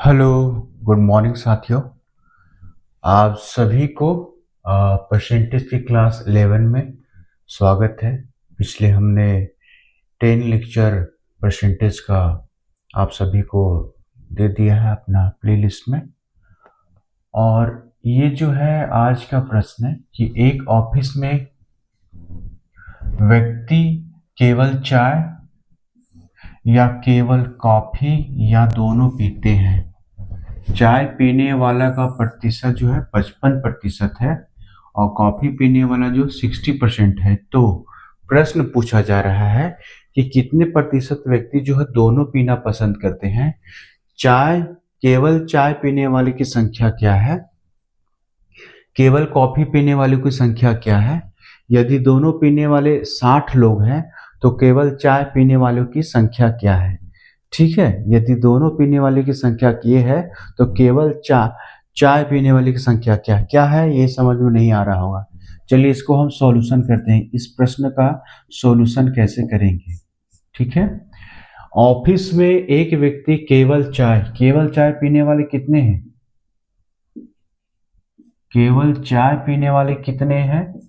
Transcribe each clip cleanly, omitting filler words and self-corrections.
Hello, good morning साथियों। आप सभी को परसेंटेज की क्लास 11 में स्वागत है। पिछले हमने 10 लेक्चर परसेंटेज का आप सभी को दे दिया है अपना प्लेलिस्ट में। और ये जो है आज का प्रश्न है कि एक ऑफिस में व्यक्ति केवल चाय या केवल कॉफी या दोनों पीते हैं। चाय पीने वाला का प्रतिशत जो है 55% है और कॉफी पीने वाला जो 60% है। तो प्रश्न पूछा जा रहा है कि कितने प्रतिशत व्यक्ति जो है दोनों पीना पसंद करते हैं। केवल चाय पीने वाले की संख्या क्या है, केवल कॉफी पीने वालों की संख्या क्या है। यदि दोनों पीने वाले 60 लोग हैं तो केवल चाय पीने वालों की संख्या क्या है। ठीक है, यदि दोनों पीने वाले की संख्या ये है तो केवल चाय पीने वाले की संख्या क्या क्या है, ये समझ में नहीं आ रहा होगा। चलिए इसको हम सॉल्यूशन करते हैं। इस प्रश्न का सॉल्यूशन कैसे करेंगे, ठीक है। ऑफिस में एक व्यक्ति केवल चाय पीने वाले कितने हैं, केवल चाय पीने वाले कितने हैं।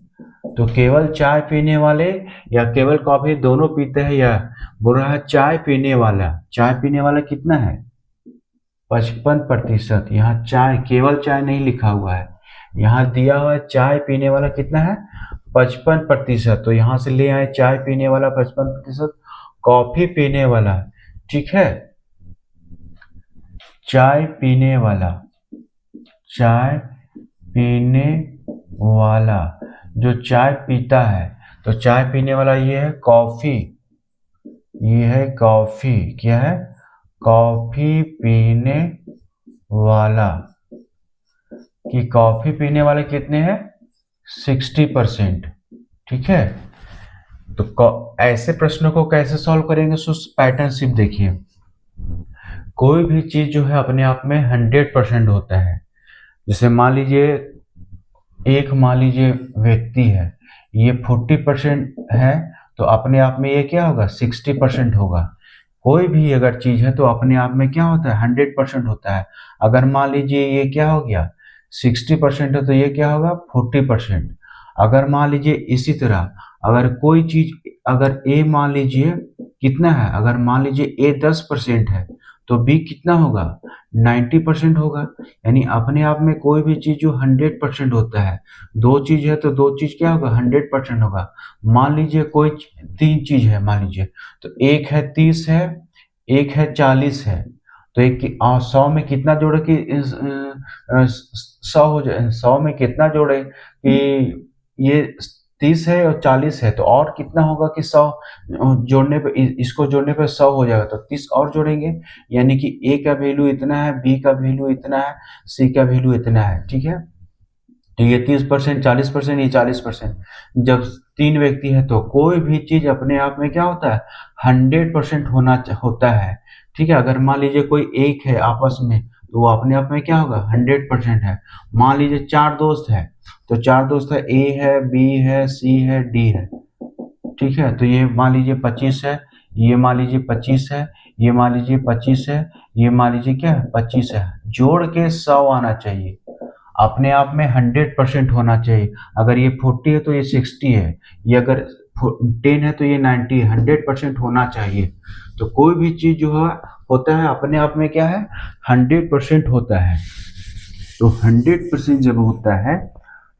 तो केवल चाय पीने वाले या केवल कॉफी दोनों पीते हैं, या बोल रहा है चाय पीने वाला कितना है 55%। यहाँ चाय केवल चाय नहीं लिखा हुआ है, यहाँ दिया हुआ है चाय पीने वाला कितना है 55%। तो यहाँ से ले आए चाय पीने वाला 55%, कॉफी पीने वाला, ठीक है, चाय पीने वाला जो चाय पीता है, तो चाय पीने वाला ये है कॉफी, क्या है कॉफी पीने वाला। कि कॉफी पीने वाले कितने हैं 60%, ठीक है। तो ऐसे प्रश्नों को कैसे सॉल्व करेंगे, सो पैटर्न सिर्फ देखिए। कोई भी चीज जो है अपने आप में 100% होता है। जैसे मान लीजिए व्यक्ति है, ये 40% है, तो अपने आप में ये क्या होगा 60% होगा। कोई भी अगर चीज है तो अपने आप में क्या होता है 100% होता है। अगर मान लीजिए ये क्या हो गया 60% है तो ये क्या होगा 40%। अगर मान लीजिए इसी तरह अगर कोई चीज, अगर ए मान लीजिए कितना है, अगर मान लीजिए ए 10% है तो बी कितना होगा 90% होगा। यानी अपने आप में कोई भी चीज जो 100% होता है, दो चीज है तो दो चीज क्या होगा 100% होगा। मान लीजिए कोई तीन चीज है, मान लीजिए तो एक है 30 है, एक है 40 है, तो एक 100 में कितना जोड़े कि 100 हो जाए, 100 में कितना जोड़े कि ये 30 है और 40 है, तो और कितना होगा कि 100 जोड़ने पे इसको जोड़ने पे 100 हो जाएगा, तो 30 और जोड़ेंगे। यानी कि ए का वैल्यू इतना है, बी का वैल्यू इतना है, सी का वैल्यू इतना है, ठीक है। तो ये 30%, 40%, ये 40%। जब तीन व्यक्ति है तो कोई भी चीज अपने आप में क्या होता है 100% होता है, ठीक है। अगर मान लीजिए कोई एक है आपस में तो वो अपने आप में क्या होगा 100% है। मान लीजिए चार दोस्त है, तो चार दोस्त है, ए है, बी है, सी है, डी है, ठीक है। तो ये मान लीजिए 25 है, ये मान लीजिए 25 है, ये मान लीजिए 25 है, ये मान लीजिए क्या है 25 है। जोड़ के 100 आना चाहिए, अपने आप में 100% होना चाहिए। अगर ये 40 है तो ये 60 है, ये अगर 10 है तो ये 90 है, 100% होना चाहिए। तो कोई भी चीज जो है होता है अपने आप में क्या है 100% होता है। तो 100% जब होता है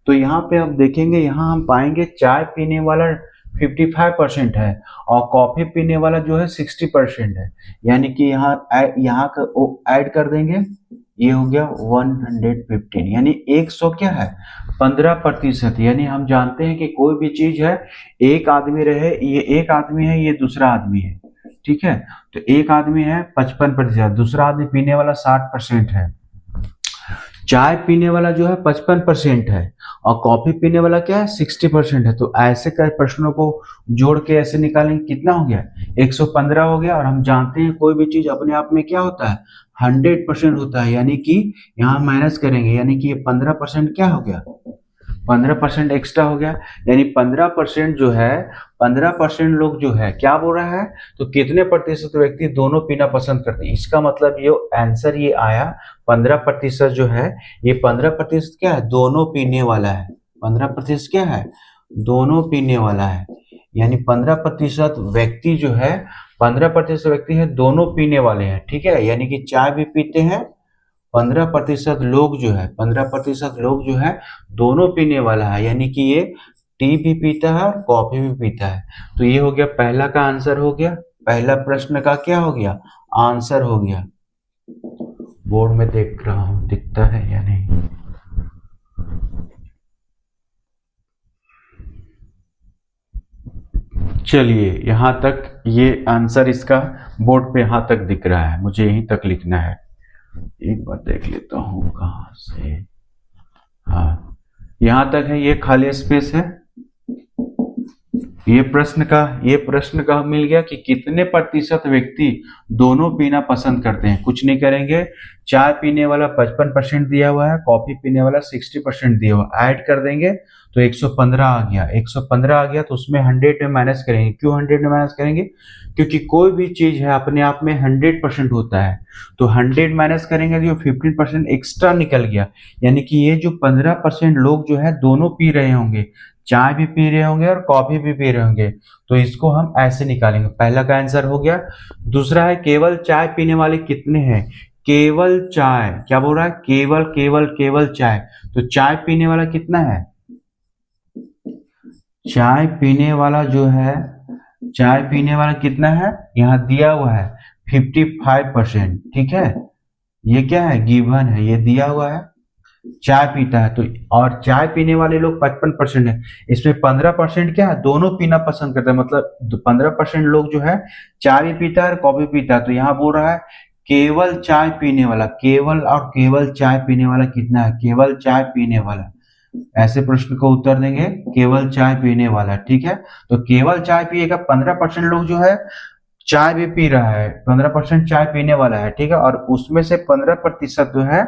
तो यहाँ पे आप देखेंगे, यहाँ हम पाएंगे चाय पीने वाला 55% है और कॉफी पीने वाला जो है 60% है। यानी कि यहाँ का ऐड कर देंगे, ये हो गया 115, यानी 100 क्या है 15%। यानी हम जानते हैं कि कोई भी चीज है, एक आदमी रहे, ये एक आदमी है, ये दूसरा आदमी है, ठीक है। तो एक आदमी है 55%, दूसरा आदमी पीने वाला 60% है, चाय पीने वाला जो है 55% है और कॉफी पीने वाला क्या है 60% है। तो ऐसे कई प्रश्नों को जोड़ के ऐसे निकालेंगे, कितना हो गया 115 हो गया। और हम जानते हैं कोई भी चीज अपने आप में क्या होता है 100% होता है, यानी कि यहाँ माइनस करेंगे, यानी कि ये 15% क्या हो गया 15% एक्स्ट्रा हो गया, यानी 15% जो है, 15% लोग जो है क्या बोल रहा है, तो कितने प्रतिशत व्यक्ति दोनों पीना पसंद करते हैं। इसका मतलब ये आंसर ये आया 15% जो है, ये 15% क्या है, दोनों पीने वाला है। 15% क्या है, दोनों पीने वाला है, यानी 15% व्यक्ति जो है, 15% व्यक्ति है दोनों पीने वाले हैं, ठीक है, यानी कि चाय भी पीते हैं। 15% लोग जो है, 15% लोग जो है दोनों पीने वाला है, यानी कि ये टी भी पीता है और कॉफी भी पीता है। तो ये हो गया, पहला का आंसर हो गया, पहला प्रश्न का क्या हो गया, आंसर हो गया। बोर्ड में देख रहा हूं दिखता है या नहीं। चलिए यहां तक ये आंसर इसका बोर्ड पे यहां तक दिख रहा है, मुझे यहीं तक लिखना है। एक बार देख लेता हूँ कहाँ से। हाँ, यहाँ तक है, ये खाली स्पेस है। ये प्रश्न का मिल गया कि कितने प्रतिशत व्यक्ति दोनों पीना पसंद करते हैं। कुछ नहीं करेंगे, चाय पीने वाला 55% दिया हुआ है, कॉफी पीने वाला 60% दिया हुआ, ऐड कर देंगे तो 115 आ गया। 115 आ गया तो उसमें 100 में माइनस करेंगे। क्यों 100 में माइनस करेंगे, क्योंकि कोई भी चीज है अपने आप में 100% होता है, तो 100 माइनस करेंगे तो 15% एक्स्ट्रा निकल गया, यानी कि ये जो 15% लोग जो है दोनों पी रहे होंगे, चाय भी पी रहे होंगे और कॉफी भी पी रहे होंगे। तो इसको हम ऐसे निकालेंगे, पहला का आंसर हो गया। दूसरा है केवल चाय पीने वाले कितने हैं, केवल चाय, क्या बोल रहा है, केवल केवल केवल चाय, तो चाय पीने वाला कितना है, चाय पीने वाला जो है, चाय पीने वाला कितना है, यहाँ दिया हुआ है 55%, ठीक है, ये क्या है, गिवन है, ये दिया हुआ है, चाय पीता है तो, और चाय पीने वाले लोग 55% है, इसमें 15% क्या है, दोनों पीना पसंद करते हैं, मतलब 15% लोग जो है चाय भी पीता है और कॉफी पीता है। तो यहाँ बोल रहा है केवल चाय पीने वाला, केवल और केवल चाय पीने वाला कितना है, केवल चाय पीने वाला, ऐसे प्रश्न को उत्तर देंगे केवल चाय पीने वाला, ठीक है। तो केवल चाय पिएगा, 15% लोग जो है चाय भी पी रहा है, 15% चाय पीने वाला है, ठीक है, और उसमें से 15% जो है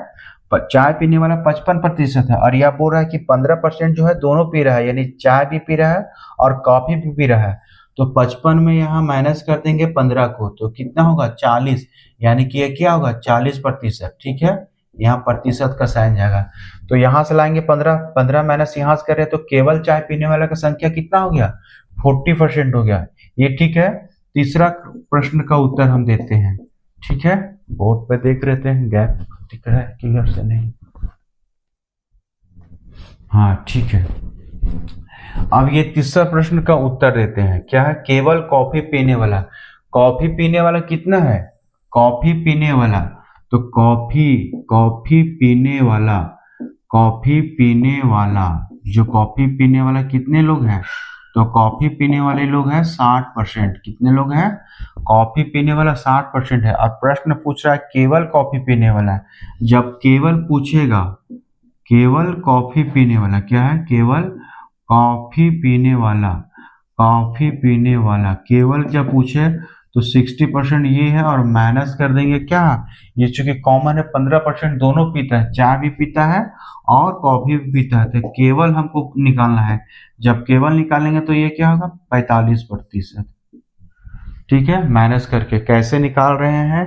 चाय पीने वाला 55% है, और यह बोल रहा है कि 15% जो है दोनों पी रहा है, यानी चाय भी पी रहा है और कॉफी भी पी रहा है। तो 55 में यहाँ माइनस कर देंगे 15 को, तो कितना होगा, 40, यानी कि ये क्या होगा, 40%, ठीक है, यहाँ प्रतिशत का साइन जाएगा। तो यहाँ से लाएंगे 15, 15 माइनस यहाँ से करें तो केवल चाय पीने वाला का संख्या कितना हो गया, 40% हो गया, ये ठीक है। तीसरा प्रश्न का उत्तर हम देते हैं, ठीक है, बोर्ड पे देख लेते हैं, गैप दिख रहा है क्लियर से नहीं, हाँ ठीक है। अब ये तीसरा प्रश्न का उत्तर देते हैं, क्या है, केवल कॉफी पीने वाला, कॉफी पीने वाला कितना है, कॉफी पीने वाला, तो कॉफी, कॉफी पीने वाला, कॉफी पीने वाला, जो कॉफी पीने वाला कितने लोग हैं, तो कॉफी पीने वाले लोग हैं 60%, कितने लोग हैं, कॉफी पीने वाला 60% है। और प्रश्न पूछ रहा है केवल कॉफी पीने वाला है, जब केवल पूछेगा, केवल कॉफी पीने वाला, क्या है, केवल कॉफी पीने वाला, कॉफी पीने वाला केवल जब पूछे तो 60% ये है, और माइनस कर देंगे क्या, ये चूंकि कॉमन है 15% दोनों पीता है, चाय भी पीता है और कॉफी भी पीता है, तो केवल हमको निकालना है, जब केवल निकालेंगे तो ये क्या होगा, 45%, ठीक है। माइनस करके कैसे निकाल रहे हैं,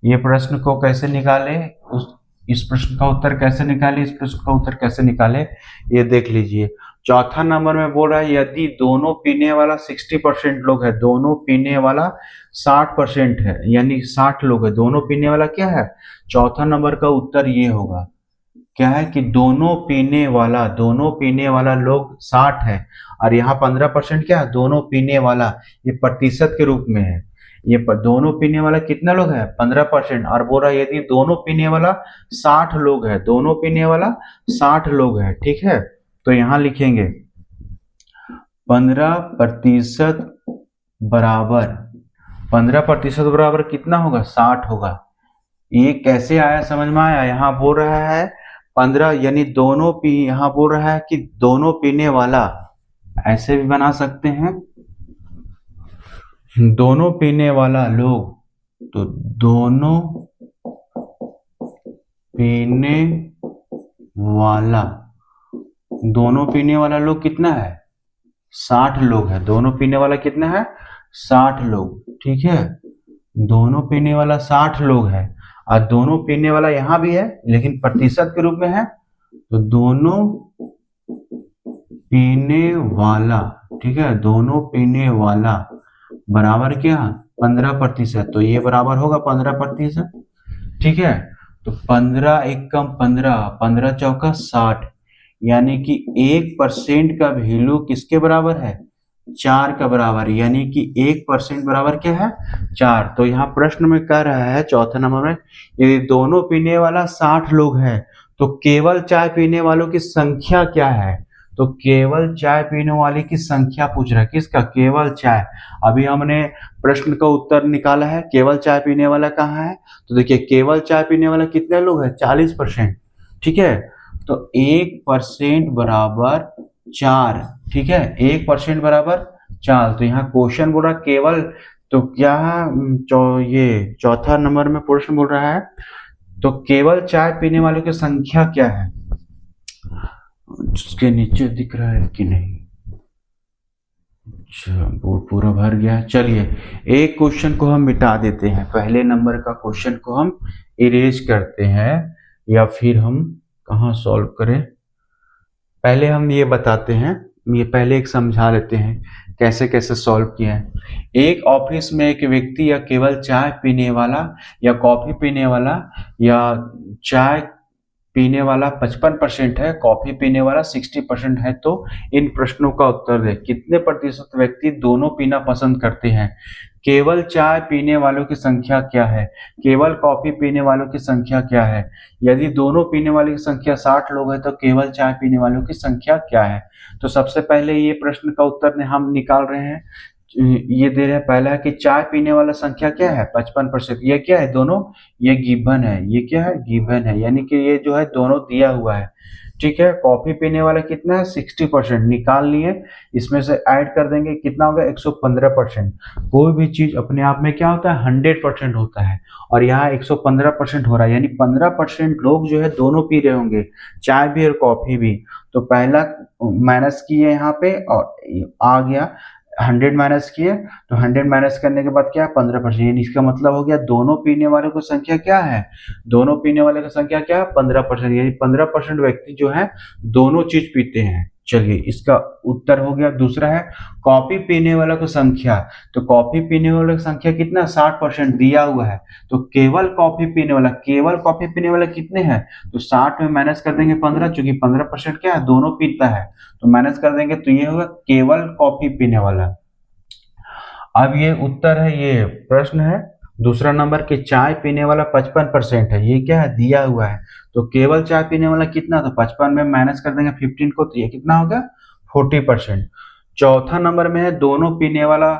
ये प्रश्न को कैसे निकाले, उस इस प्रश्न का उत्तर कैसे निकाले, इस प्रश्न का उत्तर कैसे निकाले, ये देख लीजिए। चौथा नंबर में बोल रहा है यदि दोनों पीने वाला 60% लोग है, दोनों पीने वाला 60% है, यानी 60 लोग है, दोनों पीने वाला क्या है, चौथा नंबर का उत्तर ये होगा, क्या है कि दोनों पीने वाला लोग 60 है, और यहाँ 15% क्या है, दोनों पीने वाला, ये प्रतिशत के रूप में है, ये दोनों पीने वाला कितना लोग है, 15%, और बोल रहा है यदि दोनों पीने वाला 60 लोग है, दोनों पीने वाला 60 लोग है, ठीक है। तो यहाँ लिखेंगे 15% बराबर, 15% बराबर कितना होगा, 60 होगा। ये कैसे आया, समझ में आया, यहाँ बोल रहा है 15, यानी दोनों पी, यहाँ बोल रहा है कि दोनों पीने वाला, ऐसे भी बना सकते हैं, दोनों पीने वाला लोग, तो दोनों पीने वाला दोनों पीने वाला लोग कितना है, 60 लोग है। दोनों पीने वाला कितना है, 60 लोग, ठीक है। दोनों पीने वाला 60 लोग है, और दोनों पीने वाला यहाँ भी है लेकिन प्रतिशत के रूप में है, तो दोनों पीने वाला, ठीक है, दोनों पीने वाला बराबर क्या, 15%। तो ये बराबर होगा 15%, ठीक है। तो 15 एक कम 15, 15 चौका 60, यानी कि 1% का वैल्यू किसके बराबर है, 4 का बराबर, यानी कि 1% बराबर क्या है, 4। तो यहाँ प्रश्न में कह रहा है चौथे नंबर में, यदि दोनों पीने वाला 60 लोग हैं तो केवल चाय पीने वालों की संख्या क्या है। तो केवल चाय पीने वाले की संख्या पूछ रहा है, किसका, केवल चाय। अभी हमने प्रश्न का उत्तर निकाला है, केवल चाय पीने वाला कहाँ है, तो देखिए केवल चाय पीने वाला कितने लोग हैं, 40%, ठीक है। तो 1% बराबर 4, ठीक है, 1% बराबर 4। तो यहाँ क्वेश्चन बोल रहा है केवल, तो क्या ये चौथा नंबर में प्रश्न बोल रहा है, तो केवल चाय पीने वालों की संख्या क्या है, उसके नीचे दिख रहा है कि नहीं, अच्छा बोर्ड पूरा भर गया है। चलिए एक क्वेश्चन को हम मिटा देते हैं, पहले नंबर का क्वेश्चन को हम इरेज करते हैं, या फिर हम कहाँ सॉल्व करें, पहले हम ये बताते हैं, ये पहले एक समझा लेते हैं कैसे कैसे सॉल्व किया है। एक ऑफिस में एक व्यक्ति या केवल चाय पीने वाला या कॉफी पीने वाला या चाय पीने वाला 55% है, कॉफी पीने वाला 60% है, तो इन प्रश्नों का उत्तर दें। कितने प्रतिशत व्यक्ति दोनों पीना पसंद करते हैं, केवल चाय पीने वालों की संख्या क्या है, केवल कॉफी पीने वालों की संख्या क्या है, यदि दोनों पीने वालों की संख्या 60 लोग है तो केवल चाय पीने वालों की संख्या क्या है। तो सबसे पहले ये प्रश्न का उत्तर हम निकाल रहे हैं, ये दे रहे हैं पहला है कि चाय पीने वाला संख्या क्या है, 55%। ये क्या है, दोनों, ये गिवन है, ये क्या है, गिवन है, यानी कि ये जो है दोनों दिया हुआ है, ठीक है। कॉफी पीने वाला कितना है, 60%, निकाल लिए, इसमें से ऐड कर देंगे, कितना होगा, 115%। कोई भी चीज अपने आप में क्या होता है, 100% होता है, और यहाँ 115% हो रहा है, यानी 15% लोग जो है दोनों पी रहे होंगे, चाय भी और कॉफी भी। तो पहला माइनस किए यहाँ पे और आ गया, 100 माइनस किए, तो 100 माइनस करने के बाद क्या है, 15%, यानी इसका मतलब हो गया दोनों पीने वालों की संख्या क्या है, दोनों पीने वाले की संख्या क्या है, 15%, यानी 15% व्यक्ति जो है दोनों चीज पीते हैं। चलिए इसका उत्तर हो गया। दूसरा है कॉफी पीने वालों की संख्या, तो कॉफी पीने वालों की संख्या कितना, 60% दिया हुआ है, तो केवल कॉफी पीने वाला, केवल कॉफी पीने वाला कितने हैं, तो 60 में माइनस कर देंगे 15, चूंकि 15% क्या है, दोनों पीता है, तो माइनस कर देंगे, तो ये होगा केवल कॉफी पीने वाला। अब ये उत्तर है, ये प्रश्न है दूसरा नंबर के, चाय पीने वाला 55% है, ये क्या है, दिया हुआ है, तो केवल चाय पीने वाला कितना, तो 55 में माइनस कर देंगे 15 को, तो ये कितना हो गया, 40%। चौथा नंबर में है दोनों पीने वाला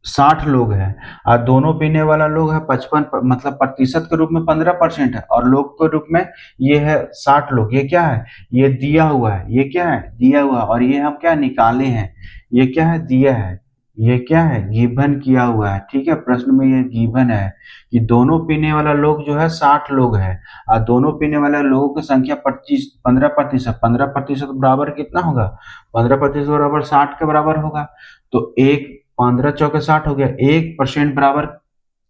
60 लोग हैं, और दोनों पीने वाला लोग है 55, मतलब प्रतिशत के रूप में 15% है, और लोग के रूप में ये है 60 लोग, ये क्या है, ये दिया हुआ है, ये क्या है, दिया हुआ, और ये हम क्या निकाले हैं, ये क्या है, दिया है, ये क्या है, गिवन किया हुआ है, ठीक है। प्रश्न में ये गिवन है कि दोनों पीने वाला लोग जो है 60 लोग है, और दोनों पीने वाले लोगों की संख्या 15%, 15% बराबर कितना होगा, 15% बराबर 60 के बराबर होगा, तो एक 15 चौके 60 हो गया, 1% बराबर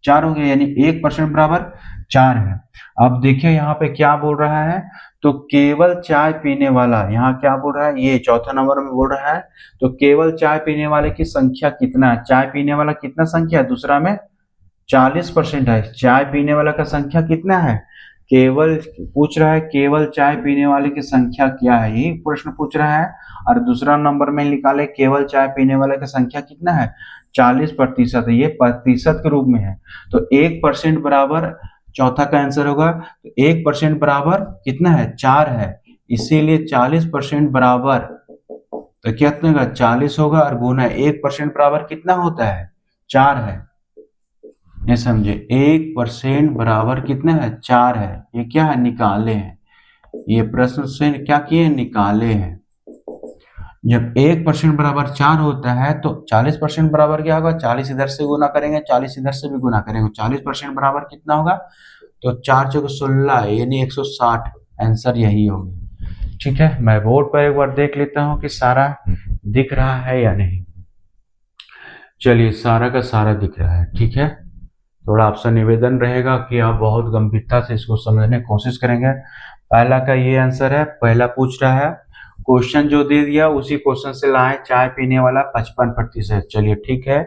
4 हो गया, यानी 1% बराबर 4 है। अब देखिए यहाँ पे क्या बोल रहा है, तो केवल चाय पीने वाला, यहाँ क्या बोल रहा है, ये चौथा नंबर में बोल रहा है, तो केवल चाय पीने वाले की संख्या कितना है, चाय पीने वाला कितना संख्या है, दूसरा में 40% है, चाय पीने वाला का संख्या कितना है, केवल पूछ रहा है केवल चाय पीने वाले की संख्या क्या है, यही प्रश्न पूछ रहा है। और दूसरा नंबर में निकाले केवल चाय पीने वाले की संख्या कितना है, 40% है, ये प्रतिशत के रूप में है, तो 1% बराबर, चौथा का आंसर होगा, तो 1% बराबर कितना है, 4 है, इसीलिए 40% बराबर, तो कितना होगा, 40 होगा, और गुना 1% बराबर कितना होता है, 4 है, ये समझे, 1% बराबर कितना है, 4 है, ये क्या है, निकाले हैं, ये प्रश्न से क्या किए, निकाले हैं। जब 1% बराबर 4 होता है तो 40% बराबर क्या होगा, 40 इधर से गुना करेंगे, 40 इधर से भी गुना करेंगे, 40% बराबर कितना होगा, तो 4 चौके 16, यानी 160, आंसर यही होगा, ठीक है, मैं बोर्ड पर एक बार देख लेता हूँ कि सारा दिख रहा है या नहीं। चलिए, सारा का सारा दिख रहा है, ठीक है। थोड़ा आपसे निवेदन रहेगा कि आप बहुत गंभीरता से इसको समझने की कोशिश करेंगे। पहला का ये आंसर है, पहला पूछ रहा है, क्वेश्चन जो दे दिया उसी क्वेश्चन से लाए, चाय पीने वाला 55%। चलिए ठीक है।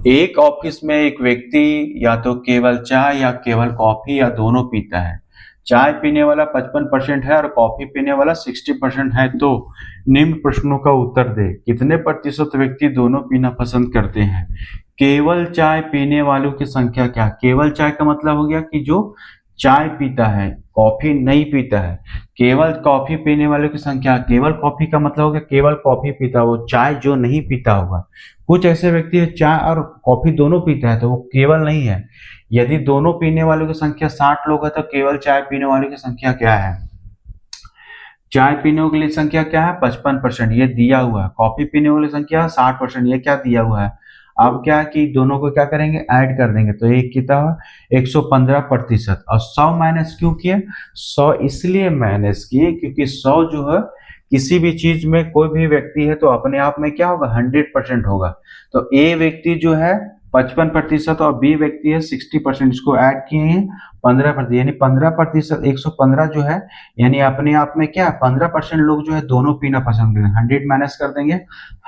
एक ऑफिस में एक व्यक्ति या तो केवल चाय या केवल कॉफी या दोनों पीता है। चाय पीने वाला 55% है और कॉफी पीने वाला 60% है, तो निम्न प्रश्नों का उत्तर दे। कितने प्रतिशत व्यक्ति दोनों पीना पसंद करते हैं? केवल चाय पीने वालों की संख्या क्या? केवल चाय का मतलब हो गया कि जो चाय पीता है, कॉफी नहीं पीता है। केवल कॉफी पीने वालों की संख्या, केवल कॉफी का मतलब हो गया केवल कॉफी पीता है, वो चाय जो नहीं पीता होगा। कुछ ऐसे व्यक्ति है चाय और कॉफी दोनों पीता है, तो वो केवल नहीं है। यदि दोनों पीने वालों की संख्या 60 लोग है तो केवल चाय पीने वालों की संख्या क्या है? चाय पीने वालों की संख्या क्या है? 55%, ये दिया हुआ है। कॉफी पीने वाली संख्या 60%, ये क्या दिया हुआ है? अब क्या है कि दोनों को क्या करेंगे, ऐड कर देंगे, तो एक कितना हुआ? 115%। और 100 माइनस क्यों किए? 100 इसलिए माइनस किए क्योंकि 100 जो है, किसी भी चीज में कोई भी व्यक्ति है तो अपने आप में क्या होगा? 100% होगा। तो ए व्यक्ति जो है 55% और बी व्यक्ति है 60%, इसको ऐड किए हैं 15%, यानी 15%, 115 जो है, यानी अपने आप में क्या 15% लोग जो है दोनों पीना पसंद करेंगे। 100 माइनस कर देंगे।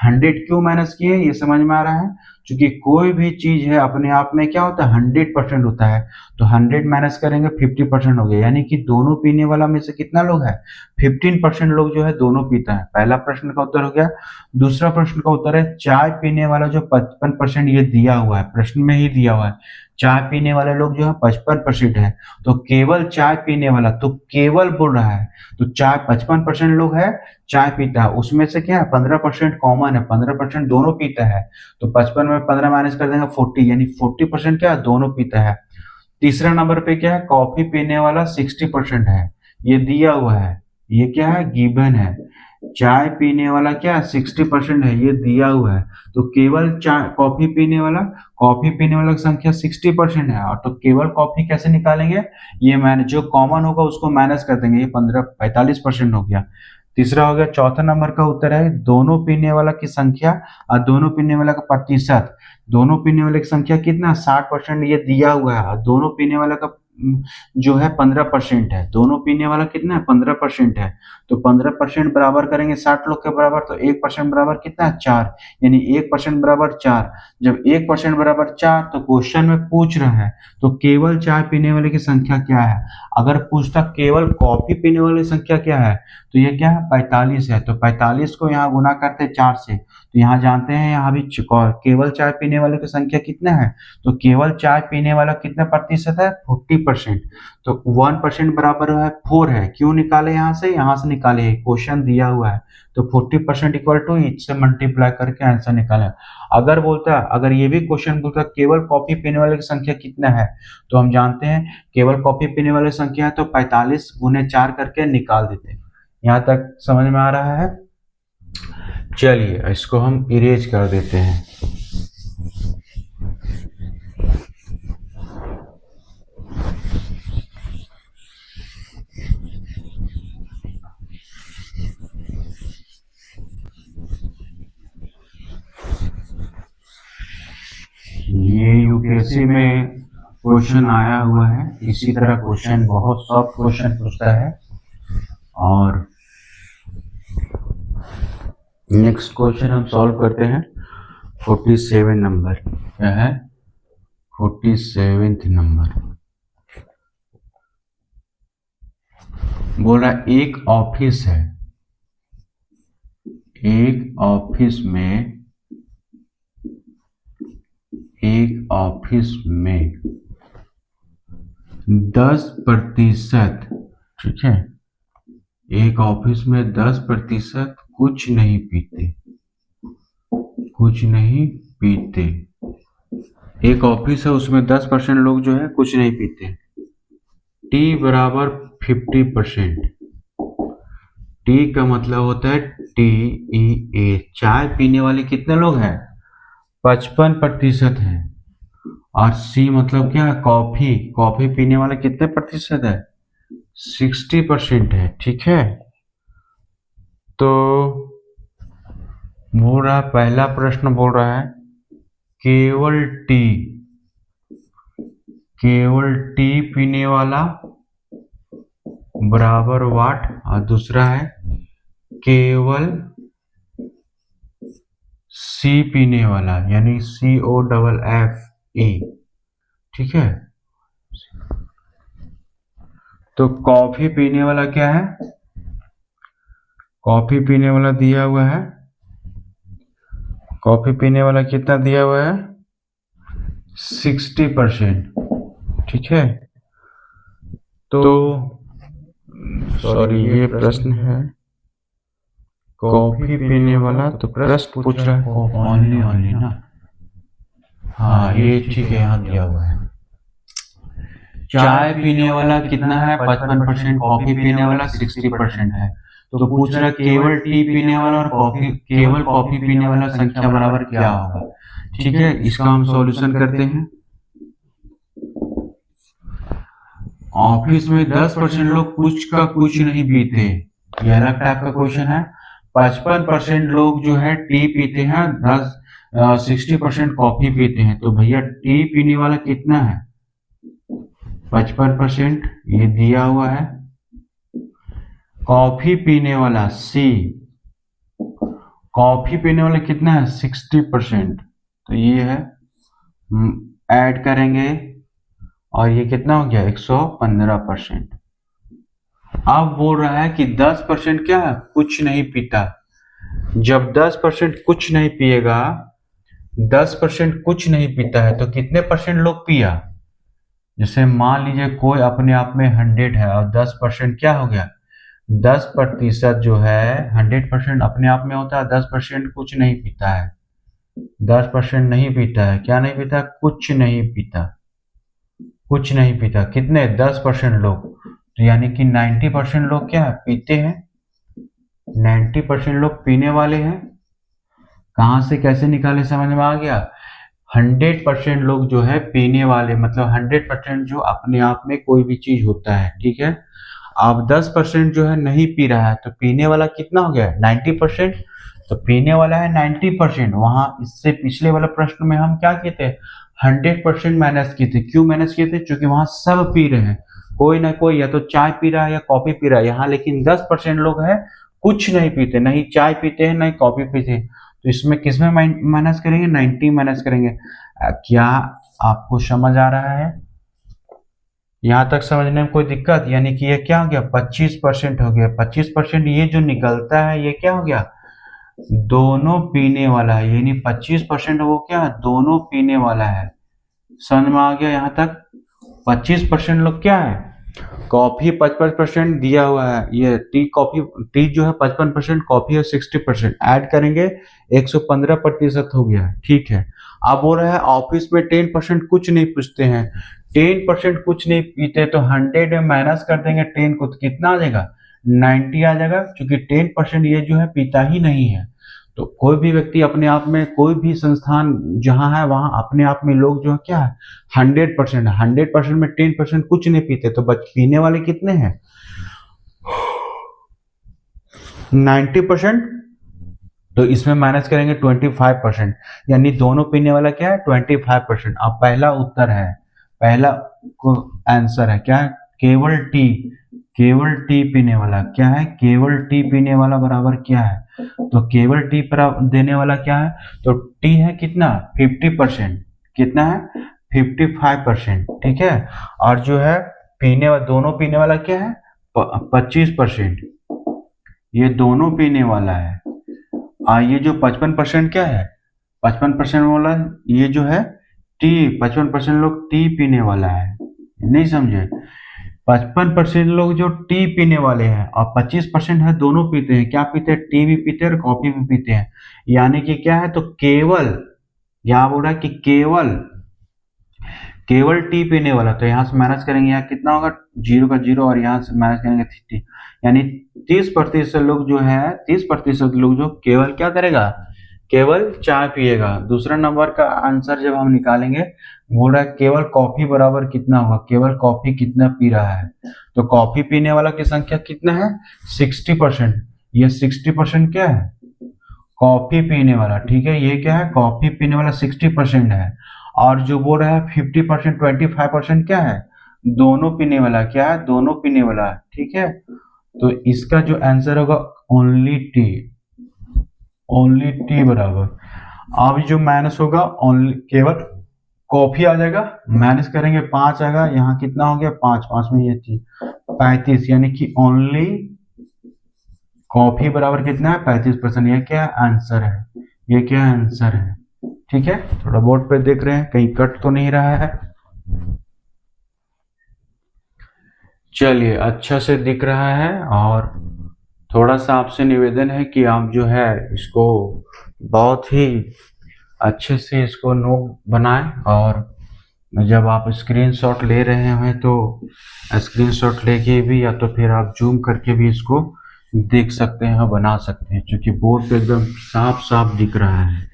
100 क्यों माइनस किए, ये समझ में आ रहा है? क्योंकि कोई भी चीज है अपने आप में क्या होता है? 100% होता है। तो 100 माइनस करेंगे 50% हो गया, यानी कि दोनों पीने वाला में से कितना लोग है? 15% लोग जो है दोनों पीता है। पहला प्रश्न का उत्तर हो गया। दूसरा प्रश्न का उत्तर है, चाय पीने वाला जो 55%, ये दिया हुआ है, प्रश्न में ही दिया हुआ है। चाय पीने वाले लोग जो है 55% है, तो केवल चाय पीने वाला, तो केवल बोल रहा है, तो चाय 55% लोग है चाय पीता है, उसमें से क्या है 15% कॉमन है, 15% दोनों पीता है। तो 55 में 15 माइनस कर देंगे 40, यानी 40% क्या है? दोनों पीता है। तीसरा नंबर पे क्या है? कॉफी पीने वाला 60% है, ये दिया हुआ है, ये क्या है? गिवन है। चाय पीने वाला क्या 60% है, ये दिया हुआ है। तो केवल चाय कॉफी पीने वाला की संख्या 60% है, और तो केवल कॉफी कैसे निकालेंगे? ये मैंने जो कॉमन होगा उसको माइनस कर देंगे, ये 45% हो गया। तीसरा हो गया। चौथा नंबर का उत्तर है, दोनों पीने वाला की संख्या और दोनों पीने वाला का प्रतिशत। दोनों पीने वाले की संख्या कितना? 60%, ये दिया हुआ है, और दोनों पीने वाला का जो है 15% है। दोनों पीने वाला कितना है? 15% है। तो 15% बराबर करेंगे 60 लोग के बराबर, तो 1% बराबर कितना है? 4, यानी 1% बराबर 4। जब 1% बराबर 4, तो क्वेश्चन में पूछ रहा है तो केवल चाय पीने वाले की संख्या क्या है? अगर पूछता केवल कॉफी पीने वाले की संख्या क्या है, तो ये क्या है? 45 है। तो 45 को यहाँ गुना करते हैं 4 से, तो यहाँ जानते हैं यहाँ भी केवल चाय पीने वाले की संख्या कितना है? तो केवल चाय पीने वाला कितना प्रतिशत है? 40%। तो 1% बराबर है 4 है। क्यों निकाले? यहाँ से निकाले, क्वेश्चन दिया हुआ है। तो 40% इक्वल टू इससे मल्टीप्लाई करके आंसर निकाले। अगर ये भी क्वेश्चन बोलता केवल कॉफी पीने वाले की संख्या कितना है, तो हम जानते हैं केवल कॉफी पीने वाले की संख्या है, तो 45 गुने 4 करके निकाल देते हैं। यहाँ तक समझ में आ रहा है? चलिए, इसको हम इरेज कर देते हैं। ये यूपीएससी में क्वेश्चन आया हुआ है, इसी तरह क्वेश्चन बहुत सॉफ्ट क्वेश्चन पूछता है। और नेक्स्ट क्वेश्चन हम सॉल्व करते हैं। 47 नंबर क्या है? 47 नंबर बोल रहा है, एक ऑफिस है, एक ऑफिस में 10%, ठीक है, एक ऑफिस में 10% कुछ नहीं पीते। एक ऑफिस है, उसमें 10% लोग जो है कुछ नहीं पीते। टी बराबर 50%। टी का मतलब होता है TEA। चाय पीने वाले कितने लोग हैं? 55% है। और सी मतलब क्या है? कॉफी पीने वाले कितने प्रतिशत है? 60% है, ठीक है। तो बोल रहा है, पहला प्रश्न बोल रहा है केवल टी पीने वाला बराबर वाट, और दूसरा है केवल सी पीने वाला यानी COFF। ठीक है, तो कॉफी पीने वाला क्या है, कॉफी पीने वाला दिया हुआ है, कॉफी पीने वाला कितना दिया हुआ है 60%। ठीक है, तो सॉरी ये प्रश्न है कॉफी पीने वाला, तो प्रश्न पूछ रहा है ओनली ना। हाँ ये ठीक है, यहाँ दिया हुआ है। चाय पीने वाला कितना है 55%, कॉफी पीने वाला 60% है। तो पूछ रहा है केवल टी पीने वाला और केवल कॉफी पीने वाला संख्या बराबर क्या होगा। ठीक है, इसका हम सॉल्यूशन करते हैं। ऑफिस में 10% लोग कुछ का कुछ नहीं पीते, ये अलग टाइप का क्वेश्चन है। 55% लोग जो है टी पीते हैं, 60% कॉफी पीते हैं। तो भैया टी पीने वाला कितना है 55%, ये दिया हुआ है। कॉफी पीने वाला कॉफी पीने वाला कितना है 60%, तो ये है, ऐड करेंगे और ये कितना हो गया 115%। अब बोल रहा है कि 10% क्या है कुछ नहीं पीता। जब 10% कुछ नहीं पिएगा, 10% कुछ नहीं पीता है, तो कितने परसेंट लोग पिया। जैसे मान लीजिए कोई अपने आप में 100 है और 10% क्या हो गया, 10% जो है 100% अपने आप में होता है, 10% कुछ नहीं पीता है। 10% नहीं पीता है, क्या नहीं पीता, कुछ नहीं पीता, कुछ नहीं पीता। कितने 10% लोग, तो यानी कि 90% लोग क्या पीते हैं, 90% लोग पीने वाले हैं। कहां से कैसे निकाले समझ में आ गया। 100% लोग जो है पीने वाले, मतलब 100% जो अपने आप में कोई भी चीज होता है। ठीक है, अब 10% जो है नहीं पी रहा है, तो पीने वाला कितना हो गया 90%। तो पीने वाला है 90%। वहां इससे पिछले वाला प्रश्न में हम क्या किए थे 100% माइनस किए थे। क्यों माइनस किए थे, क्योंकि वहां सब पी रहे हैं, कोई ना कोई या तो चाय पी रहा है या कॉफी पी रहा है। यहाँ लेकिन 10% लोग हैं कुछ नहीं पीते, नहीं चाय पीते हैं नहीं कॉफी पीते हैं। तो इसमें किसमें माइनस करेंगे 90 माइनस करेंगे। क्या आपको समझ आ रहा है, यहाँ तक समझने में कोई दिक्कत। यानी कि ये क्या हो गया 25% हो गया। 25% ये जो निकलता है ये क्या हो गया दोनों पीने वाला है, यानी 25% वो क्या है दोनों पीने वाला है। समझ में आ गया यहाँ तक। 25% लोग क्या है कॉफी 55% दिया हुआ है, ये टी जो है 55%, कॉफी है 60%, ऐड करेंगे 115% हो गया। ठीक है, अब हो रहा है ऑफिस में 10% कुछ नहीं पूछते हैं, 10% कुछ नहीं पीते, तो 100 में माइनस कर देंगे 10 को, तो कितना आ जाएगा 90 आ जाएगा, क्योंकि 10% ये जो है पीता ही नहीं है। तो कोई भी व्यक्ति अपने आप में, कोई भी संस्थान जहां है वहां अपने आप में लोग जो है क्या है 100%, 100% में 10% कुछ नहीं पीते, तो बच पीने वाले कितने हैं 90%। तो इसमें माइनस करेंगे 25%, यानी दोनों पीने वाला क्या है 25%। अब पहला उत्तर है, पहला आंसर है क्या है केवल टी पीने वाला क्या है, केवल टी पीने वाला बराबर क्या है, तो केवल टी पर देने वाला क्या है, तो टी है कितना 50%, कितना है 55%। ठीक है, और जो है पीने वाला, दोनों पीने वाला क्या है 25%, ये दोनों पीने वाला है। ये जो 55% क्या है 55% वाला, ये जो है टी 55% लोग टी पीने वाला है, नहीं समझे। 55% लोग जो टी पीने वाले हैं और 25% है दोनों पीते हैं। क्या पीते हैं, टी भी पीते हैं और कॉफी भी पीते हैं। यानी कि क्या है, तो केवल, यहाँ बोल रहा है कि केवल टी पीने वाला, तो यहाँ से माइनस करेंगे, यहाँ कितना होगा 0 का 0, और यहाँ से माइनस करेंगे 30, यानी 30% लोग जो है 30% लोग जो केवल क्या करेगा केवल चाय पिएगा। दूसरा नंबर का आंसर जब हम निकालेंगे, बोल रहा है केवल कॉफी बराबर कितना होगा, केवल कॉफी कितना पी रहा है, तो कॉफी पीने वाला की संख्या कितना है 60%, ये 60% क्या है, कॉफी पीने वाला, ठीक है, ये क्या है, कॉफी पीने वाला 60% है। और जो बोल रहा है 50%, 25% क्या है, दोनों पीने वाला, क्या है, दोनों पीने वाला, ठीक है। तो इसका जो आंसर होगा ओनली टी, ओनली टी बराबर, अब जो माइनस होगा ओनली केवल कॉफी आ जाएगा, माइनस करेंगे 5 आएगा, यहाँ कितना हो गया 5, 5 में ये थी 35, यानी कि ओनली कॉफी बराबर कितना है 35%। ये क्या आंसर है, ये क्या आंसर है, ठीक है। थोड़ा बोर्ड पे देख रहे हैं कहीं कट तो नहीं रहा है, चलिए अच्छा से दिख रहा है। और थोड़ा सा आपसे निवेदन है कि आप जो है इसको बहुत ही अच्छे से इसको नोट बनाएं, और जब आप स्क्रीनशॉट ले रहे हैं तो स्क्रीनशॉट लेके भी या तो फिर आप जूम करके भी इसको देख सकते हैं और बना सकते हैं, क्योंकि बोर्ड पे एकदम साफ साफ दिख रहा है,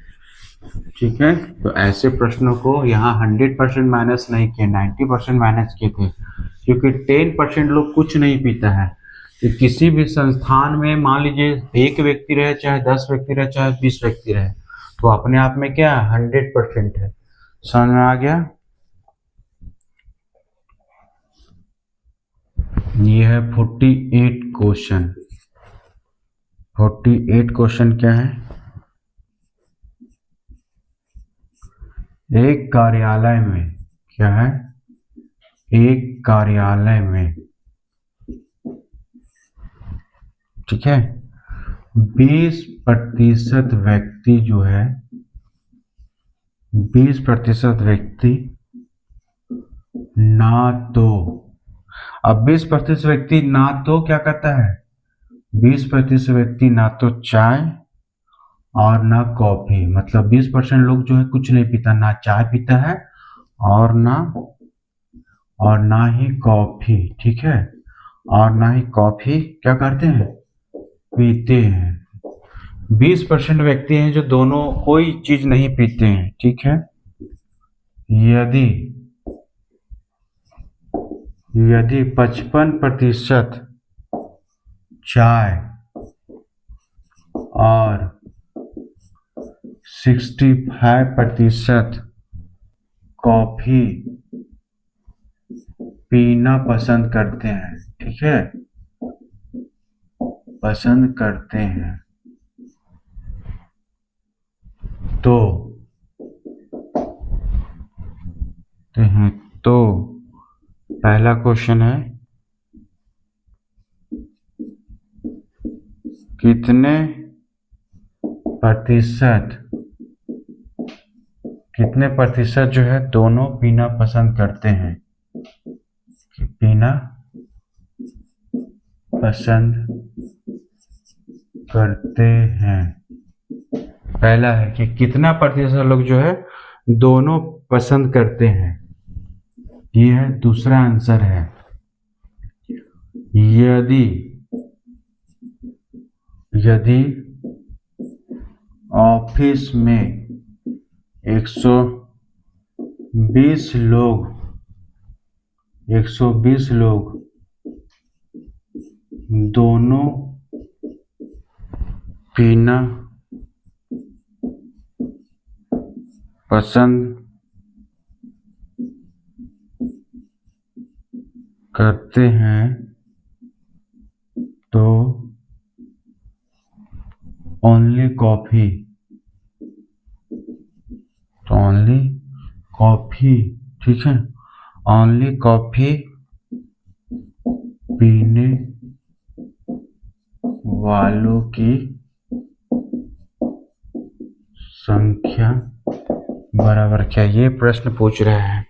ठीक है। तो ऐसे प्रश्नों को यहाँ 100% माइनस नहीं किए, 90% माइनस किए थे, क्योंकि 10% लोग कुछ नहीं पीता है। तो किसी भी संस्थान में मान लीजिए एक व्यक्ति रहे, चाहे 10 व्यक्ति रहे, चाहे 20 व्यक्ति रहे, तो अपने आप में क्या 100% है। समझ में आ गया। ये है 48 क्वेश्चन। 48 क्वेश्चन क्या है, एक कार्यालय में, क्या है, एक कार्यालय में, ठीक है, 20% व्यक्ति जो है, 20% व्यक्ति ना तो, अब 20% व्यक्ति ना तो क्या करता है, 20% व्यक्ति ना तो चाय और ना कॉफी, मतलब 20% लोग जो है कुछ नहीं पीता, ना चाय पीता है और ना ही कॉफी, ठीक है, और ना ही कॉफी क्या करते हैं, पीते हैं। 20% व्यक्ति हैं जो दोनों कोई चीज नहीं पीते हैं, ठीक है। यदि यदि 55% चाय और 65% कॉफी पीना पसंद करते हैं, ठीक है, पसंद करते हैं, तो तो पहला क्वेश्चन है कितने प्रतिशत, कितने प्रतिशत जो है दोनों पीना पसंद करते हैं, पीना पसंद करते हैं। पहला है कि कितना प्रतिशत लोग जो है दोनों पसंद करते हैं, ये है दूसरा आंसर है। यदि यदि ऑफिस में 120 लोग 120 लोग दोनों पीना पसंद करते हैं, तो ओनली कॉफी, तो ओनली कॉफी, ठीक है, ओनली कॉफी पीने वालों की संख्या बराबर क्या, ये प्रश्न पूछ रहे हैं।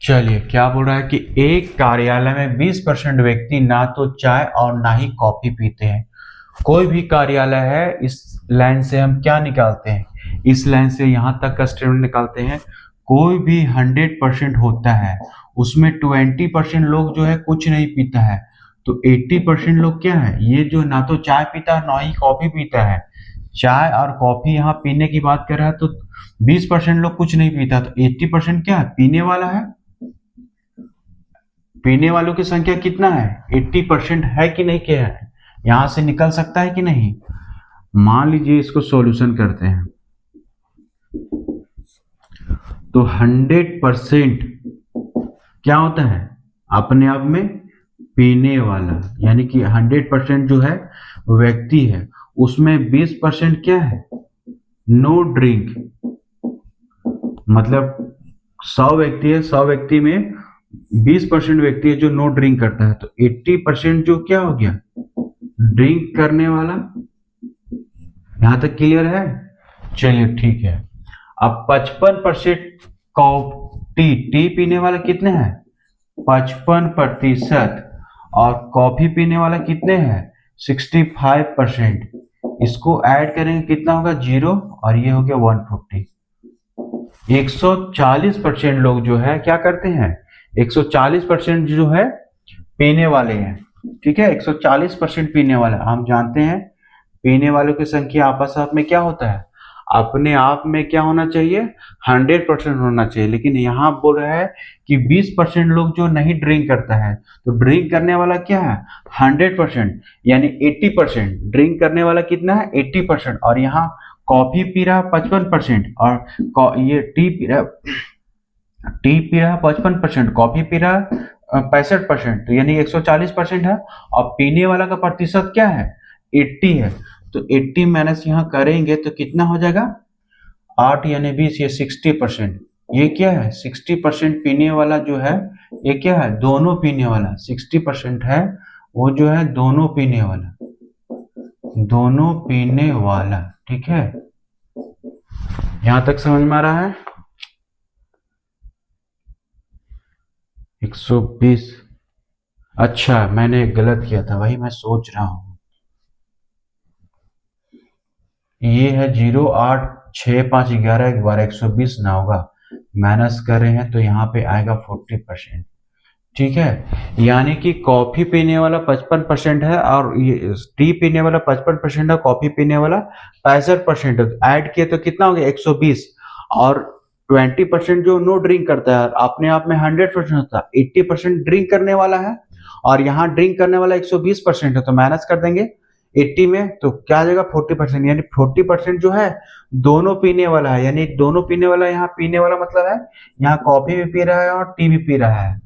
चलिए क्या बोल रहा है कि एक कार्यालय में 20% व्यक्ति ना तो चाय और ना ही कॉफी पीते हैं। कोई भी कार्यालय है, इस लाइन से हम क्या निकालते हैं, इस लाइन से यहां तक का स्टेटमेंट निकालते हैं। कोई भी 100% होता है, उसमें 20% लोग जो है कुछ नहीं पीता है, तो 80% लोग क्या है, ये जो ना तो चाय पीता है ना ही कॉफी पीता है। चाय और कॉफी यहाँ पीने की बात कर रहा है, तो 20% लोग कुछ नहीं पीता, तो 80% क्या है, पीने वाला है, पीने वालों की संख्या कितना है, 80% है कि नहीं, क्या है, यहां से निकल सकता है कि नहीं। मान लीजिए इसको सॉल्यूशन करते हैं तो 100% क्या होता है, अपने आप में पीने वाला, यानी कि 100% जो है व्यक्ति है, उसमें 20% क्या है, नो ड्रिंक। मतलब 100 व्यक्ति है, 100 व्यक्ति में 20% व्यक्ति है जो नो ड्रिंक करता है, तो 80% जो क्या हो गया, ड्रिंक करने वाला। यहां तक क्लियर है, चलिए ठीक है। अब 55% टी पीने वाला कितने हैं, 55%, और कॉफी पीने वाला कितने हैं, 65%। इसको ऐड करेंगे कितना होगा, 0, और ये हो गया 140। 140% लोग जो है क्या करते हैं, 140% जो है पीने वाले हैं, ठीक है। 140% पीने वाला, हम जानते हैं पीने वालों की संख्या आपस में क्या होता है, अपने आप में क्या होना चाहिए, 100% होना चाहिए। लेकिन यहाँ बोल रहा है कि 20% लोग जो नहीं ड्रिंक करता है, तो ड्रिंक करने वाला क्या है, 100%, यानी 80%। ड्रिंक करने वाला कितना है, 80%, और यहाँ कॉफी पी रहा 55%, और ये टी पी रहा 55%, कॉफी पी रहा 65%, तो यानी 140% है। और पीने वाला का प्रतिशत क्या है, 80 है। तो 80 माइनस यहाँ करेंगे तो कितना हो जाएगा, 8 यानी 20, ये 60%। ये क्या है, 60% पीने वाला जो है, ये क्या है, दोनों पीने वाला। 60% है वो जो है दोनों पीने वाला, दोनों पीने वाला, ठीक है। यहां तक समझ में आ रहा है। 120, अच्छा मैंने गलत किया था, वही मैं सोच रहा हूं। ये है 0, 8, 6, 5, 11, 12, 120 ना होगा, माइनस कर रहे हैं तो यहाँ पे आएगा 40%, ठीक है। यानी कि कॉफी पीने वाला 55% है, और ये टी पीने वाला 55% है, कॉफी पीने वाला 65% है। ऐड किए तो कितना हो गया, 120, और 20% जो नो ड्रिंक करता है, अपने आप में 100% होता है, 80% ड्रिंक करने वाला है, और यहाँ ड्रिंक करने वाला 120% है, तो माइनस कर देंगे 80 में तो क्या आ जाएगा, 40%। यानी 40% जो है दोनों पीने वाला है, यानी दोनों पीने वाला, यहाँ पीने वाला मतलब है यहाँ कॉफी भी पी रहा है और टी भी पी रहा है।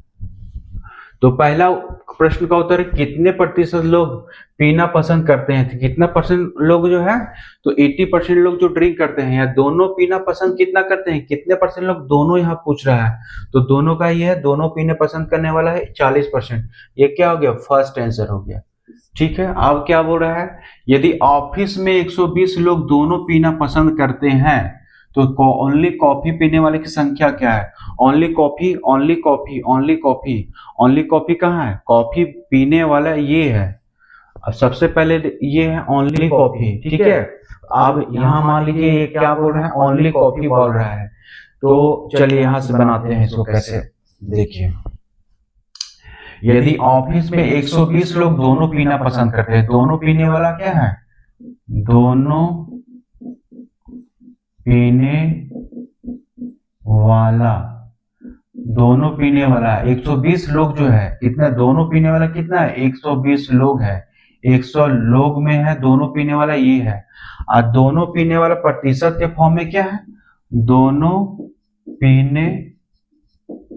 तो पहला प्रश्न का उत्तर है कितने प्रतिशत लोग पीना पसंद करते हैं, तो कितना परसेंट लोग जो है, तो 80% लोग जो ड्रिंक करते हैं, या दोनों पीना पसंद कितना करते हैं, कितने परसेंट लोग, दोनों यहाँ पूछ रहा है, तो दोनों का ये है, दोनों पीने पसंद करने वाला है 40%। ये क्या हो गया, फर्स्ट आंसर हो गया, ठीक है। अब क्या बोल रहा है, यदि ऑफिस में 120 लोग दोनों पीना पसंद करते हैं, तो ओनली कॉफी पीने वाले की संख्या क्या है, only coffee, only coffee, only coffee, only coffee कहाँ है, कॉफी पीने वाला ये है। अब सबसे पहले ये है ओनली कॉफी, ठीक है। अब यहाँ मान लीजिए ये क्या बोल रहा है, ओनली कॉफी बोल रहा है। तो चलिए यहाँ से बनाते हैं इसको, कैसे देखिए। यदि ऑफिस में 120 लोग दोनों पीना पसंद करते हैं, दोनों पीने वाला क्या है, दोनों पीने वाला, दोनों पीने वाला 120 लोग जो है, कितना, दोनों पीने वाला कितना है, 120 लोग है। 100 लोग में है दोनों पीने वाला ये है, और दोनों पीने वाला प्रतिशत के फॉर्म में क्या है, दोनों पीने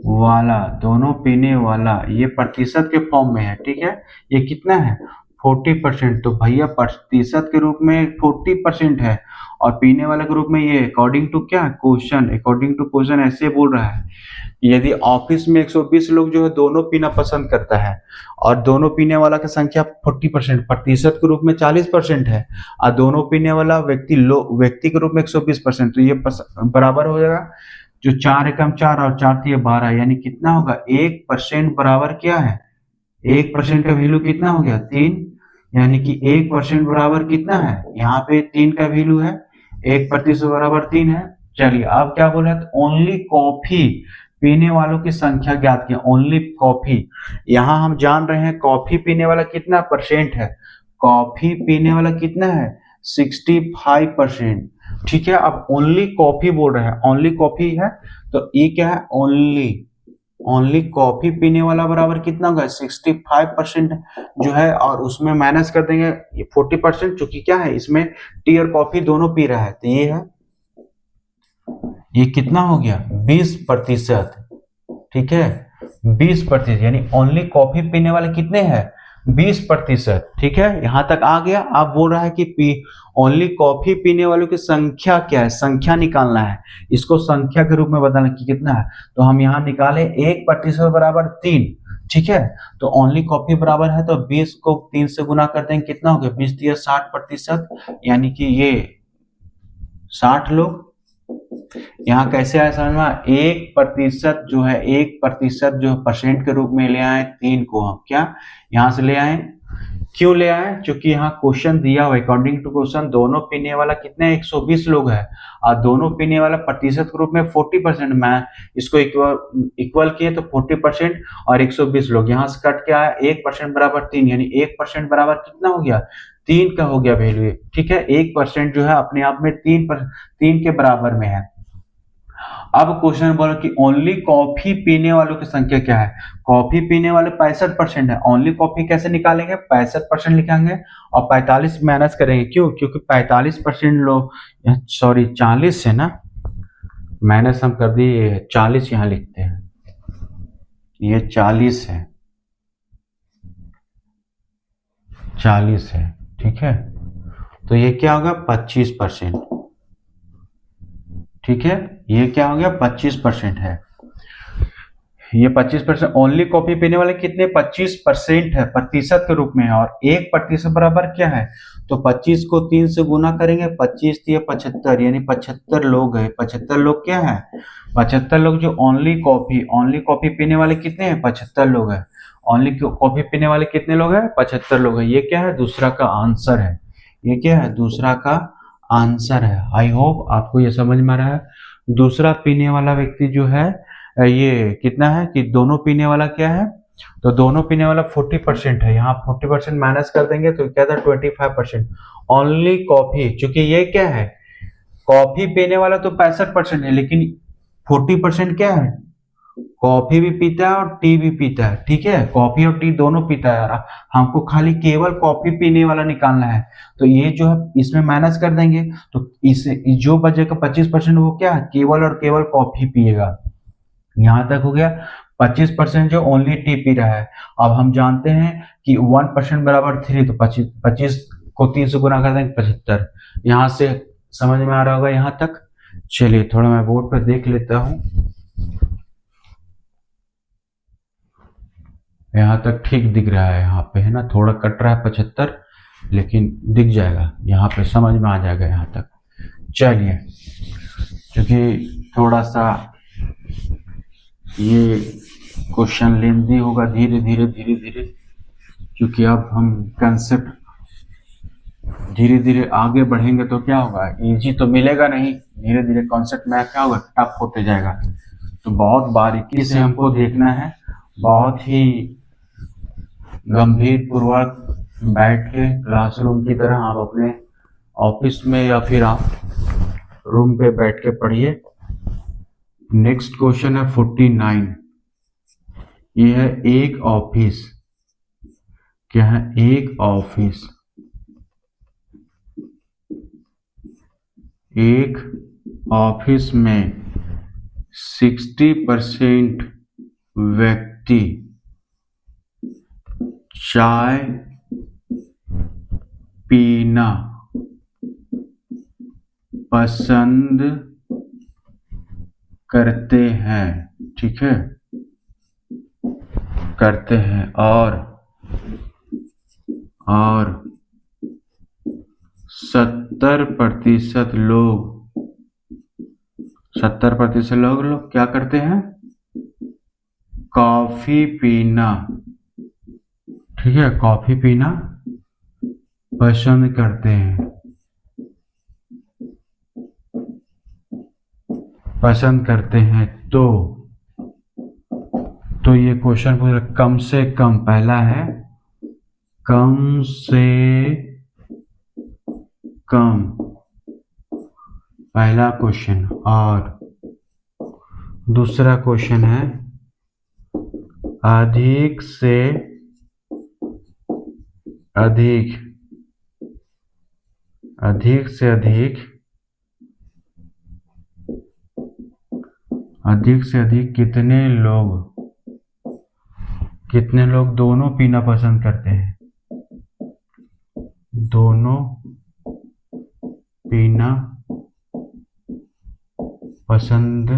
वाला, दोनों पीने वाला, ये प्रतिशत के फॉर्म में है, ठीक है। ये कितना है, 40%। तो भैया प्रतिशत के रूप में 40% है, और पीने वाले के रूप में ये अकॉर्डिंग टू क्या, क्वेश्चन, अकॉर्डिंग टू क्वेश्चन ऐसे बोल रहा है। यदि ऑफिस में 120 लोग जो है दोनों पीना पसंद करता है, और दोनों पीने वाला की संख्या 40%, प्रतिशत के रूप में 40% है, और दोनों पीने वाला व्यक्ति के रूप में 120%, तो ये बराबर हो जाएगा, जो 4 एकम 4 और 4 थी 12, यानी कितना होगा, 1% बराबर क्या है, 1% का वैल्यू कितना हो गया, 3, यानी कि 1% बराबर कितना है, यहाँ पे 3 का वैल्यू है, 1% बराबर 3 है। चलिए अब क्या बोल रहे हैं, ओनली कॉफी पीने वालों की संख्या ज्ञात की, ओनली कॉफी। यहाँ हम जान रहे हैं कॉफी पीने वाला कितना परसेंट है, कॉफी पीने वाला कितना है, 65%, ठीक है। अब ओनली कॉफी बोल रहे हैं, ओनली कॉफी है, तो ये क्या है, ओनली, ओनली कॉफी पीने वाला बराबर कितना होगा 65% जो है, और उसमें माइनस कर देंगे 40%, चूंकि क्या है इसमें टी और कॉफी दोनों पी रहा है, तो ये है, ये कितना हो गया 20%। ठीक है 20%, यानी ओनली कॉफी पीने वाले कितने हैं 20%। ठीक है यहां तक आ गया। आप बोल रहा है कि ओनली कॉफी पीने वालों की संख्या क्या है, संख्या निकालना है, इसको संख्या के रूप में बताना कि कितना है। तो हम यहाँ निकाले 1% बराबर 3। ठीक है तो ओनली कॉफी बराबर है, तो 20 को 3 से गुना कर देंगे, कितना हो गया 20 दिया 60%, यानी कि ये 60 लोग। यहाँ कैसे आया समझ में, 1% जो है 1% जो परसेंट के रूप में ले आए 3 को, हम क्या यहाँ से ले आए, क्यों ले आए, क्योंकि यहाँ क्वेश्चन दिया हुआ अकॉर्डिंग टू क्वेश्चन दोनों पीने वाला कितने 120 लोग है, और दोनों पीने वाला प्रतिशत के रूप में 40%, मैं इसको इक्वल किए तो 40% और 120 लोग, यहाँ से कट के आया 1% बराबर 3, यानी 1% बराबर कितना हो गया 3 का हो गया वैल्यू। ठीक है 1% जो है अपने आप में 3 के बराबर में है। अब क्वेश्चन बोलो कि ओनली कॉफी पीने वालों की संख्या क्या है, कॉफी पीने वाले 65% है, ओनली कॉफी कैसे निकालेंगे 65% लिखेंगे और 45 माइनस करेंगे, क्यों, क्योंकि 45% लोग, सॉरी 40 है ना, माइनस हम कर दिए 40 यहाँ लिखते हैं, ये 40 है, 40 है। ठीक है तो ये क्या होगा 25%। ठीक है ये क्या हो गया 25% है, ये 25%। ओनली कॉफी पीने वाले कितने 25% है प्रतिशत के रूप में है, और 1% बराबर क्या है, तो 25 को 3 से गुना करेंगे, 25 दिए 75, यानी 75 लोग है। 75 लोग क्या है 75 लोग जो ओनली कॉफी पीने वाले कितने हैं 75 लोग है, ओनली कॉफी पीने वाले कितने लोग हैं 75 लोग है। ये क्या है दूसरा का आंसर है, ये क्या है दूसरा का आंसर है। आई होप आपको ये समझ में आ रहा है। दूसरा पीने वाला व्यक्ति जो है ये कितना है कि दोनों पीने वाला क्या है, तो दोनों पीने वाला 40% है, यहाँ 40% माइनस कर देंगे तो क्या था 25%। ओनली कॉफी, चूंकि ये क्या है कॉफी पीने वाला तो 65% है, लेकिन 40% क्या है कॉफी भी पीता है और टी भी पीता है। ठीक है कॉफी और टी दोनों पीता है यार, हमको खाली केवल कॉफी पीने वाला निकालना है, तो ये जो है इसमें माइनस कर देंगे, तो इसे जो बचेगा 25% वो क्या है केवल और केवल कॉफी पिएगा। यहाँ तक हो गया 25% जो ओनली टी पी रहा है। अब हम जानते हैं कि 1% बराबर 3, तो 25 को 3 से गुना कर देंगे 75। यहाँ से समझ में आ रहा होगा यहाँ तक। चलिए थोड़ा मैं बोर्ड पर देख लेता हूँ, यहाँ तक ठीक दिख रहा है, यहाँ पे है ना थोड़ा कट रहा है 75, लेकिन दिख जाएगा यहाँ पे, समझ में आ जाएगा यहाँ तक। चलिए क्योंकि थोड़ा सा ये क्वेश्चन लेंदी होगा, धीरे धीरे क्योंकि अब हम कंसेप्ट धीरे धीरे आगे बढ़ेंगे तो क्या होगा इजी तो मिलेगा नहीं, धीरे धीरे कॉन्सेप्ट में क्या होगा टफ होते जाएगा। तो बहुत बारीकी से हमको देखना है, बहुत ही गंभीर पूर्वक बैठ के क्लासरूम की तरह आप अपने ऑफिस में या फिर आप रूम पे बैठ के पढ़िए। नेक्स्ट क्वेश्चन है 49। ये है एक ऑफिस, क्या है एक ऑफिस, एक ऑफिस में 60% व्यक्ति चाय पीना पसंद करते हैं। ठीक है करते हैं, और 70% लोग क्या करते हैं कॉफी पीना, ठीक है कॉफी पीना पसंद करते हैं, तो ये क्वेश्चन पूरा कम से कम, पहला है कम से कम, पहला क्वेश्चन, और दूसरा क्वेश्चन है अधिक से अधिक, अधिक से अधिक, अधिक से अधिक कितने लोग दोनों पीना पसंद करते हैं? दोनों पीना पसंद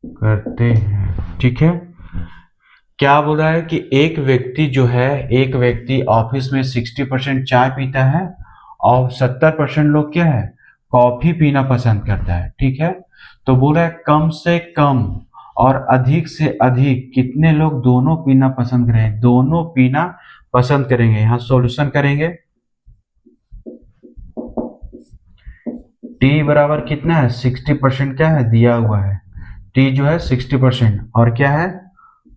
करते हैं। ठीक है, क्या बोल रहा है कि एक व्यक्ति ऑफिस में 60% चाय पीता है और 70% लोग क्या है, कॉफी पीना पसंद करता है। ठीक है, तो बोल रहा है कम से कम और अधिक से अधिक कितने लोग दोनों पीना पसंद करेंगे? दोनों पीना पसंद करेंगे। यहां सॉल्यूशन करेंगे। टी बराबर कितना है? 60% क्या है दिया हुआ है, टी जो है 60%, और क्या है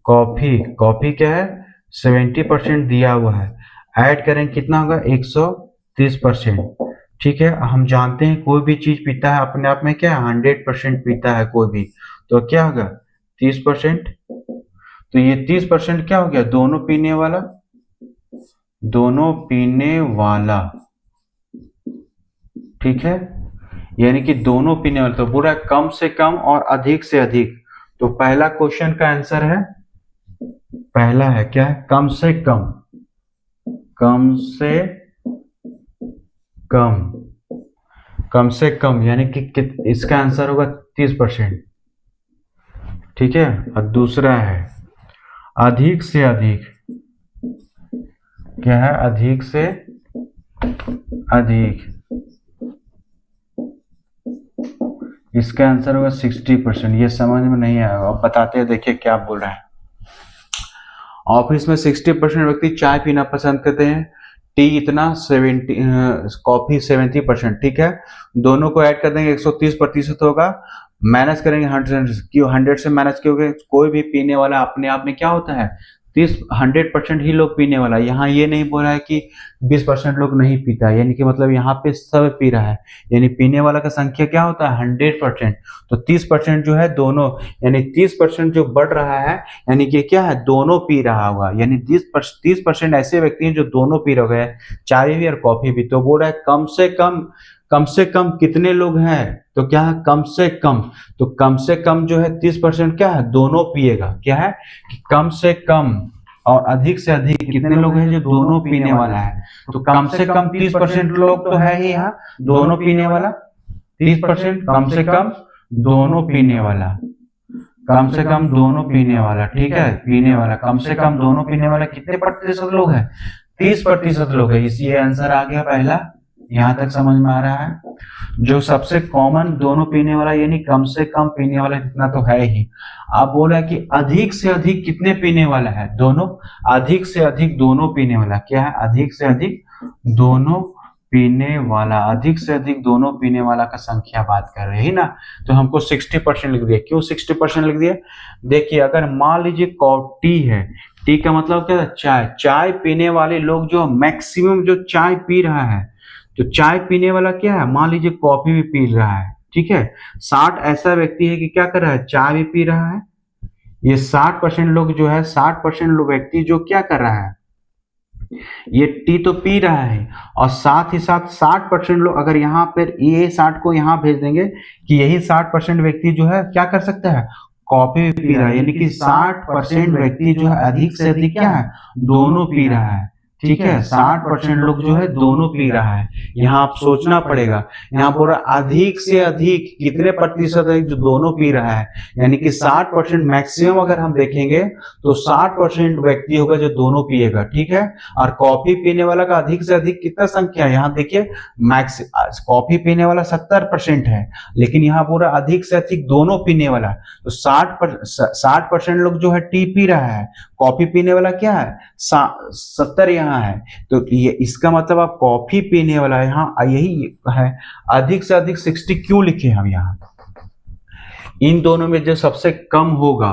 कॉफी क्या है 70% दिया हुआ है। ऐड करें कितना होगा? 130%। ठीक है, हम जानते हैं कोई भी चीज पीता है अपने आप में क्या 100% पीता है कोई भी, तो क्या होगा 30%। तो ये 30% क्या हो गया? दोनों पीने वाला। ठीक है, यानी कि दोनों पीने वाले। तो पूरा कम से कम और अधिक से अधिक। तो पहला क्वेश्चन का आंसर है, पहला है क्या है? कम से कम, कम से कम, कम से कम यानी कि इसका आंसर होगा 30%। ठीक है, और दूसरा है अधिक से अधिक, क्या है? अधिक से अधिक, इसका आंसर होगा 60%। ये समझ में नहीं आया, अब बताते हैं, देखिए क्या बोल रहा है। ऑफिस में 60% व्यक्ति चाय पीना पसंद करते हैं, टी इतना 70, कॉफी 70%। ठीक है, दोनों को ऐड कर देंगे 130% होगा। माइनस करेंगे 100, क्यों 100 से माइनस क्योंकि कोई भी पीने वाला अपने आप में क्या होता है 100% ही लोग पीने वाला। यहाँ ये नहीं बोला है कि 20% लोग नहीं पीता है, यानी कि मतलब यहाँ पे सब पी रहा है, यानी पीने वाला का संख्या क्या होता है 100%। तो 30% जो है दोनों, यानी 30% जो बढ़ रहा है, यानी कि क्या है दोनों पी रहा होगा, यानी 30% ऐसे व्यक्ति हैं जो दोनों पी रहे हैं, चाय भी और कॉफी भी। तो बोल रहा है कम से कम कितने लोग हैं? तो क्या है कम से कम, तो कम से कम जो है 30% क्या है दोनों पिएगा। क्या है कि कम से कम और अधिक से अधिक कितने लोग हैं जो दोनों पीने वाला है? तो कम से कम 30% लोग तो है ही यहाँ दोनों पीने वाला। 30% कम से कम दोनों पीने वाला, कम से कम दोनों पीने वाला। ठीक है, पीने वाला कम से कम दोनों पीने वाला कितने प्रतिशत लोग हैं? 30% लोग है। इसलिए आंसर आ गया पहला। यहां तक समझ में आ रहा है? जो सबसे कॉमन दोनों पीने वाला, यानी कम से कम पीने वाला कितना तो है ही। आप बोल रहे हैं कि अधिक से अधिक कितने पीने वाला है? दोनों, अधिक से अधिक दोनों पीने वाला। क्या है? अधिक से अधिक दोनों पीने वाला, अधिक से अधिक दोनों पीने वाला का संख्या बात कर रहे हैं ना। तो हमको 60% लिख दिया। क्यों 60% लिख दिया? देखिए अगर मान लीजिए टी है, टी का मतलब क्या है? चाय पीने वाले लोग जो मैक्सिमम जो चाय पी रहा है, तो चाय पीने वाला क्या है, मान लीजिए कॉफी भी पी रहा है। ठीक है, 60 ऐसा व्यक्ति है कि क्या कर रहा है, चाय भी पी रहा है। ये 60% लोग जो है, 60% लोग व्यक्ति जो क्या कर रहा है, ये टी तो पी रहा है, और साथ ही साथ 60% लोग, अगर यहाँ पर ये 60 को यहाँ भेज देंगे कि यही 60% व्यक्ति जो है क्या कर सकता है, कॉफी भी पी रहा है। यानी कि 60% व्यक्ति जो है अधिक से अधिक क्या है, दोनों पी रहा है। ठीक है, 60% लोग जो है दोनों पी रहा है। यहाँ आप सोचना पड़ेगा, यहाँ पूरा अधिक से अधिक कितने प्रतिशत है जो दोनों पी रहा है, यानी कि 60% मैक्सिमम अगर हम देखेंगे तो 60% व्यक्ति होगा जो दोनों पिएगा। ठीक है, और कॉफी पीने वाला का अधिक से अधिक कितना संख्या है, यहाँ देखिए मैक्स कॉफी पीने वाला 70% है, लेकिन यहाँ पूरा अधिक से अधिक दोनों पीने वाला, तो 60% लोग जो है टी पी रहा है, कॉफी पीने वाला क्या है 70 यहाँ है। तो ये इसका मतलब आप कॉफी पीने वाला यहाँ यही है। अधिक से अधिक 60 क्यों लिखे हम यहाँ? इन दोनों में जो सबसे कम होगा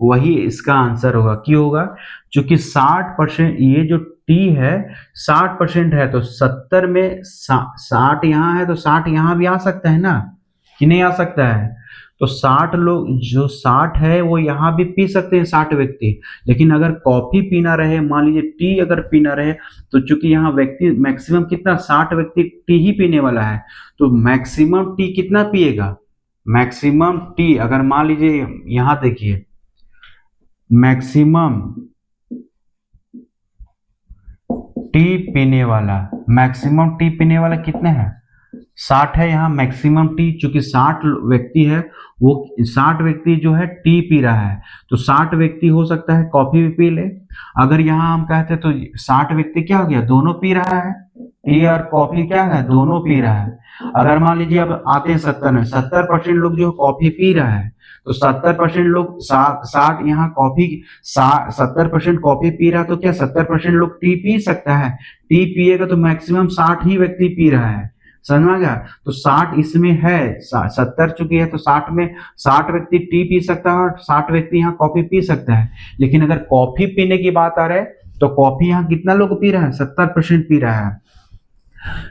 वही इसका आंसर होगा। क्यों होगा? क्योंकि 60%, ये जो टी है 60% है, तो 70 में 60 यहाँ है, तो 60 यहाँ भी आ सकता है ना, कि नहीं आ सकता है? तो 60 लोग, जो 60 है वो यहाँ भी पी सकते हैं 60 व्यक्ति। लेकिन अगर कॉफी पीना रहे, मान लीजिए टी अगर पीना रहे, तो चूंकि यहाँ व्यक्ति मैक्सिमम कितना 60 व्यक्ति टी ही पीने वाला है, तो मैक्सिमम टी कितना पिएगा? मैक्सिमम टी अगर मान लीजिए यहाँ देखिए, मैक्सिमम मैक्सिमम टी पीने वाला कितने हैं? 60 है यहाँ मैक्सिमम टी, चूंकि 60 व्यक्ति है, वो 60 व्यक्ति जो है टी पी रहा है, तो 60 व्यक्ति हो सकता है कॉफी भी पी ले। अगर यहाँ हम कहते तो 60 व्यक्ति क्या हो गया, दोनों पी रहा है, टी और कॉफी क्या है, दोनों पी रहा है। अगर मान लीजिए अब आते हैं 70 में, 70% लोग जो कॉफी पी रहा है, तो 70% लोग 60 यहाँ कॉफी 70% कॉफी पी रहा है, तो क्या 70% लोग टी पी सकता है? टी पिएगा तो मैक्सिमम 60 ही व्यक्ति पी रहा है, समझ में आ गया? तो 60 इसमें है, 70 चुकी है, तो 60 में 60 व्यक्ति टी पी सकता है और 60 व्यक्ति यहाँ कॉफी पी सकता है। लेकिन अगर कॉफी पीने की बात आ रहा है, तो कॉफी यहाँ कितना लोग पी रहा है, 70% पी रहा है।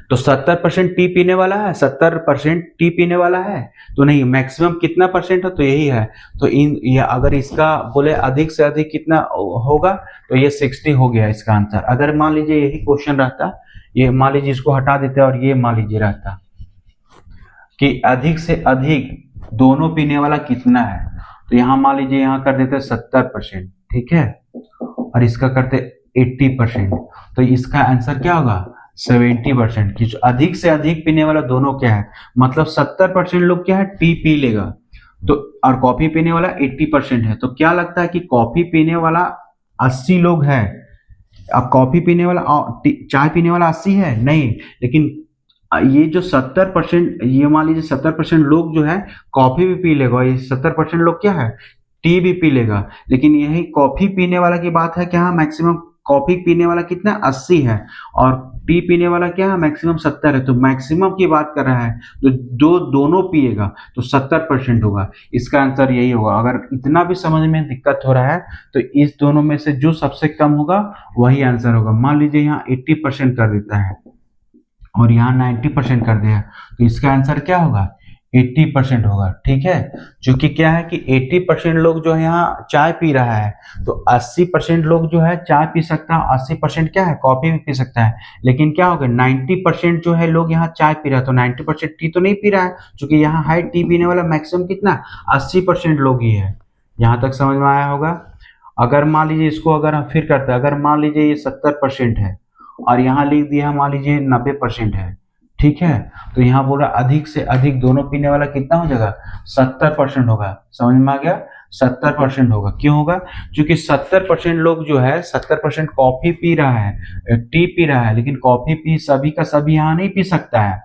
तो 70% टी पीने वाला है, 70% टी पीने वाला है, तो नहीं, मैक्सिमम कितना परसेंट है, तो यही है। तो ये अगर इसका बोले अधिक से अधिक कितना होगा, तो ये 60 हो गया इसका आंसर। अगर मान लीजिए यही क्वेश्चन रहता, ये मान लीजिए इसको हटा देते और ये मान लीजिए रहता कि अधिक से अधिक दोनों पीने वाला कितना है, तो यहाँ मान लीजिए यहाँ कर देते 70%, ठीक है, और इसका करते 80%, तो इसका आंसर क्या होगा, 70%। कि अधिक से अधिक पीने वाला दोनों क्या है, मतलब 70% लोग क्या है, टी पी लेगा, तो और कॉफी पीने वाला 80% है। तो क्या लगता है कि कॉफी पीने वाला 80 लोग है, अब कॉफी पीने वाला चाय पीने वाला 80 है नहीं, लेकिन ये जो 70%, ये मान लीजिए 70% लोग जो है कॉफी भी पी लेगा, ये 70% लोग क्या है, टी भी पी लेगा। लेकिन यही कॉफी पीने वाला की बात है कि हाँ मैक्सिमम कॉफी पीने वाला कितना 80 है, और टी पीने वाला क्या है मैक्सिमम 70 है, तो मैक्सिमम की बात कर रहा है, तो दोनों पिएगा तो 70% होगा। इसका आंसर यही होगा। अगर इतना भी समझ में दिक्कत हो रहा है, तो इस दोनों में से जो सबसे कम होगा वही आंसर होगा। मान लीजिए यहाँ 80% कर देता है और यहाँ 90% कर दिया, तो इसका आंसर क्या होगा, 80% होगा, ठीक है। क्योंकि क्या है कि 80% लोग जो है यहाँ चाय पी रहा है, तो 80% लोग जो है चाय पी सकता है, 80% क्या है, कॉफी भी पी सकता है। लेकिन क्या होगा, 90% जो है लोग यहाँ चाय पी रहा है, तो 90% टी तो नहीं पी रहा है, क्योंकि यहाँ है टी पीने वाला मैक्सिमम कितना, 80% लोग ही है। यहाँ तक समझ में आया होगा। अगर मान लीजिए इसको अगर हम फिर करते हैं, अगर मान लीजिए ये 70% है और यहाँ लिख दिया मान लीजिए 90% है, ठीक है, तो यहाँ बोला अधिक से अधिक दोनों पीने वाला कितना हो जाएगा, 70% होगा। समझ में आ गया, 70% होगा। क्यों होगा, क्योंकि 70% लोग जो है 70% कॉफी पी रहा है, टी पी रहा है, लेकिन कॉफी पी सभी का सभी यहाँ नहीं पी सकता है।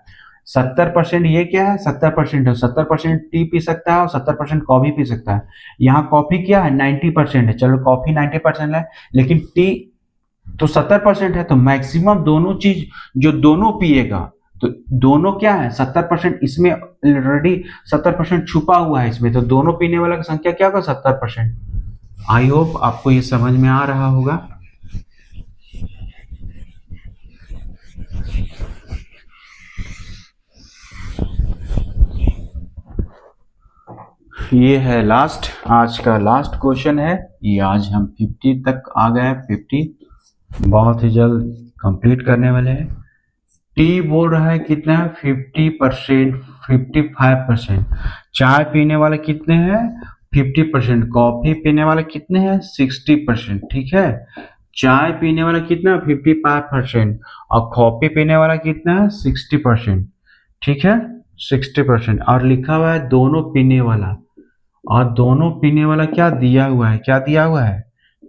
70% ये क्या है, 70% है, 70% टी पी सकता है और 70% कॉफी पी सकता है। यहाँ कॉफी क्या है, 90% है, चलो कॉफी 90% है, लेकिन टी तो 70% है, तो मैक्सिमम दोनों चीज जो दोनों पिएगा, तो दोनों क्या है 70%, इसमें ऑलरेडी 70% छुपा हुआ है इसमें, तो दोनों पीने वाला की संख्या क्या होगा, 70%। आई होप आपको ये समझ में आ रहा होगा। ये है लास्ट, आज का लास्ट क्वेश्चन है ये। आज हम 50 तक आ गए, 50 बहुत ही जल्द कंप्लीट करने वाले हैं। टी बोल रहा है कितना है, 50%, 55%। चाय पीने वाले कितने हैं, 50%। कॉफी पीने वाले कितने हैं, 60%, ठीक है। चाय पीने वाला कितना, 55%, और कॉफी पीने वाला कितना है, 60%, ठीक है, 60%। और लिखा हुआ है दोनों पीने वाला, और दोनों पीने वाला क्या दिया हुआ है, क्या दिया हुआ है,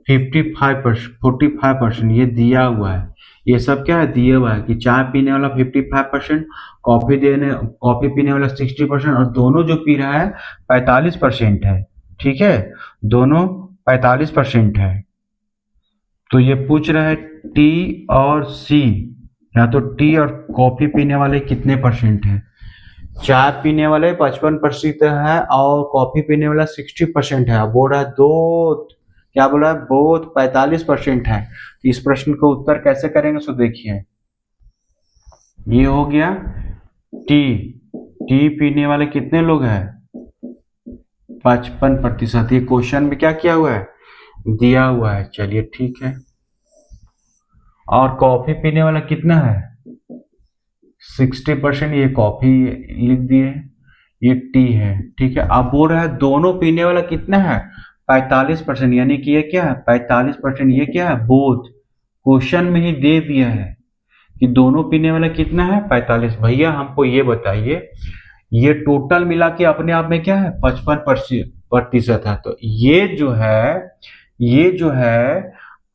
45%, ये दिया हुआ है। ये सब क्या है, दिया हुआ है कि चाय पीने वाला 55%, कॉफी पीने वाला 60%, और दोनों जो पी रहा है 45% है, ठीक है, दोनों 45% है। तो ये पूछ रहा है टी और सी, या तो टी और कॉफी पीने वाले कितने परसेंट है। चाय पीने वाले 55% है और कॉफी पीने वाला 60% है। बोल रहा है दो, क्या बोला है, बोथ 45% है। इस प्रश्न को उत्तर कैसे करेंगे, सो देखिए, ये हो गया टी। टी पीने वाले कितने लोग हैं, 55%। ये क्वेश्चन में क्या किया हुआ है, दिया हुआ है। चलिए ठीक है। और कॉफी पीने वाला कितना है, 60%। ये कॉफी लिख दिए, ये टी है। ठीक है। अब बोल रहा है दोनों पीने वाला कितना है, 45%। यानी कि ये क्या है, 45%। ये क्या है, बोथ। क्वेश्चन में ही दे दिया है कि दोनों पीने वाला कितना है, 45। भैया हमको ये बताइए, ये टोटल मिला के अपने आप में क्या है, 55% है। तो ये जो है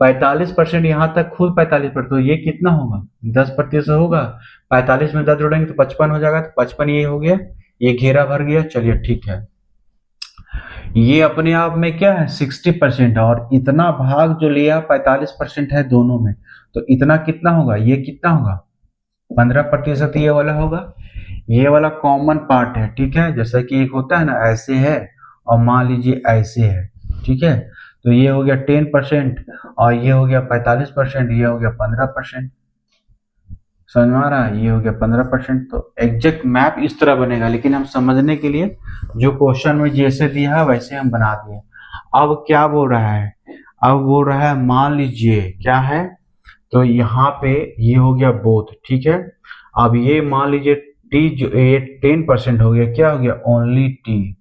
45%, यहाँ तक खुद 45%, तो ये कितना होगा, 10% होगा। 45 में 10 जोड़ेंगे तो 55 हो जाएगा। तो 55 ये हो गया, ये घेरा भर गया। चलिए ठीक है। ये अपने आप में क्या है, 60%। और इतना भाग जो लिया 45% है दोनों में, तो इतना कितना होगा, ये कितना होगा, 15% ये वाला होगा। ये वाला कॉमन पार्ट है। ठीक है। जैसा कि एक होता है ना, ऐसे है और मान लीजिए ऐसे है। ठीक है। तो ये हो गया 10% और ये हो गया 45%, ये हो गया 15%। समझ में आ रहा है, ये हो गया 15%। तो एग्जैक्ट मैप इस तरह बनेगा, लेकिन हम समझने के लिए जो क्वेश्चन में जैसे दिया है वैसे हम बना दिए। अब क्या बोल रहा है, अब बोल रहा है मान लीजिए क्या है, तो यहाँ पे ये हो गया बोथ। ठीक है। अब ये मान लीजिए टी जो ये 10% हो गया, क्या हो गया, ओनली टी।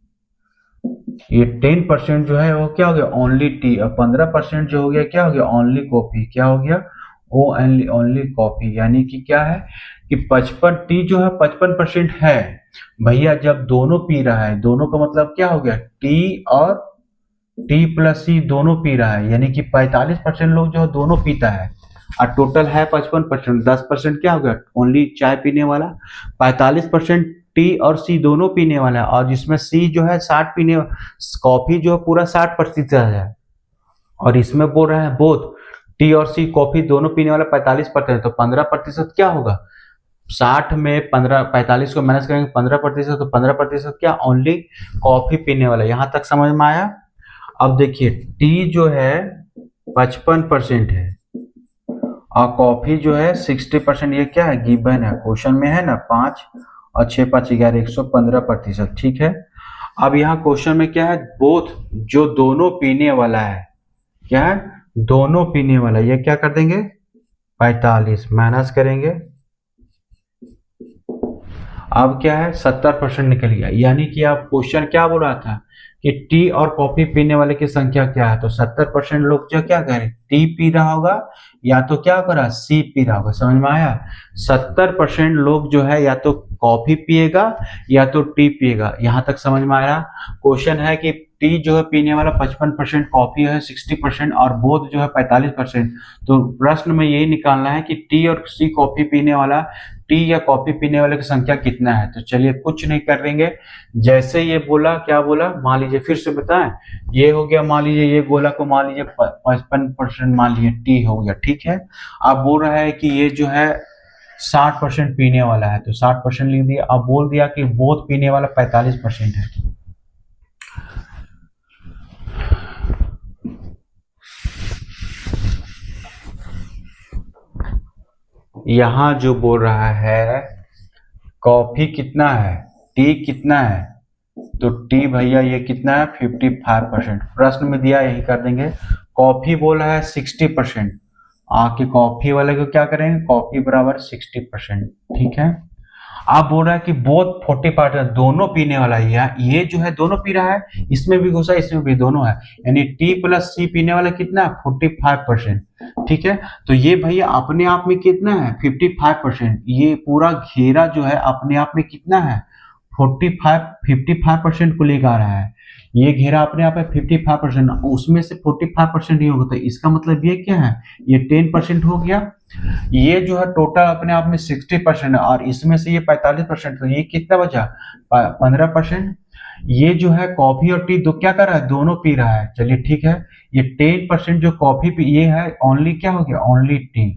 ये 10% जो है वो क्या हो गया, ओनली टी। और 15% जो हो गया क्या हो गया, ओनली कॉफी। क्या हो गया, ओ ओनली कॉफी। यानी कि क्या है कि 55 टी जो है 55% है। भैया जब दोनों पी रहा है, दोनों का मतलब क्या हो गया, टी और टी प्लस सी दोनों पी रहा है। यानी कि 45% लोग जो है दोनों पीता है, और टोटल है 55%। 10% क्या हो गया, ओनली चाय पीने वाला। 45% टी और सी दोनों पीने वाला है, और जिसमें सी जो है 60 पीने, कॉफी जो है पूरा 60% है। और इसमें बोल रहे हैं बोथ टी और सी कॉफी दोनों पीने वाला 45%। तो 15% क्या होगा, 60 में 15 45 को माइनस करेंगे 15%, तो 15% क्या, ओनली कॉफी पीने वाला। यहां तक समझ में आया। अब देखिए टी जो है 55% है और कॉफी जो है 60%। ये क्या है, गिवन है, क्वेश्चन में है ना, 5 और 6 5 11 115%। ठीक है। अब यहाँ क्वेश्चन में क्या है, बोथ जो दोनों पीने वाला है, क्या है, दोनों पीने वाला। ये क्या कर देंगे, 45 माइनस करेंगे। अब क्या है, 70% निकल गया। यानी कि आप क्वेश्चन क्या बोल रहा था कि टी और कॉफी पीने वाले की संख्या क्या है, तो 70% लोग जो क्या कह रहे, टी पी रहा होगा या तो क्या कर रहा, सी पी रहा होगा। समझ में आया। 70% लोग जो है या तो कॉफी पिएगा या तो टी पिएगा। यहां तक समझ में आया। क्वेश्चन है कि टी जो है पीने वाला 55%, कॉफी है 60% और बोध जो है 45%। तो प्रश्न में यही निकालना है कि टी और सी कॉफी पीने वाला, टी या कॉफी पीने वाले की संख्या कितना है। तो चलिए कुछ नहीं करेंगे, जैसे ये बोला, क्या बोला, मान लीजिए फिर से बताएं। ये हो गया, मान लीजिए ये गोला को मान लीजिए 55% मान लीजिए टी हो गया। ठीक है। अब बोल रहा है कि ये जो है 60% पीने वाला है, तो 60% लिख दिया। अब बोल दिया कि बोध पीने वाला 45% है। यहां जो बोल रहा है कॉफी कितना है, टी कितना है, तो टी भैया ये कितना है, 55%। प्रश्न में दिया यही कर देंगे। कॉफी बोला है 60%, आके कॉफी वाले को क्या करेंगे, कॉफी बराबर 60%। ठीक है। आप बोल रहा है कि बोथ 40 है, दोनों पीने वाला है। ये जो है दोनों पी रहा है, इसमें भी घुसा इसमें भी दोनों है। यानी टी प्लस सी पीने वाला कितना है, 45%। ठीक है। तो ये भैया अपने आप में कितना है, 55%। ये पूरा घेरा जो है अपने आप में कितना है, 55% को लेकर आ रहा है। ये घेरा अपने आप में 55%, उसमें से 45% ही होगा। तो इसका मतलब ये क्या है, ये 10% हो गया। ये जो है टोटल अपने आप में 60% है, और इसमें से ये 45%, तो ये कितना बचा, 15%। ये जो है कॉफी और टी दो क्या कर रहा है, दोनों पी रहा है। चलिए ठीक है। ये 10% जो कॉफी पी, ये है ओनली क्या हो गया, ओनली टी।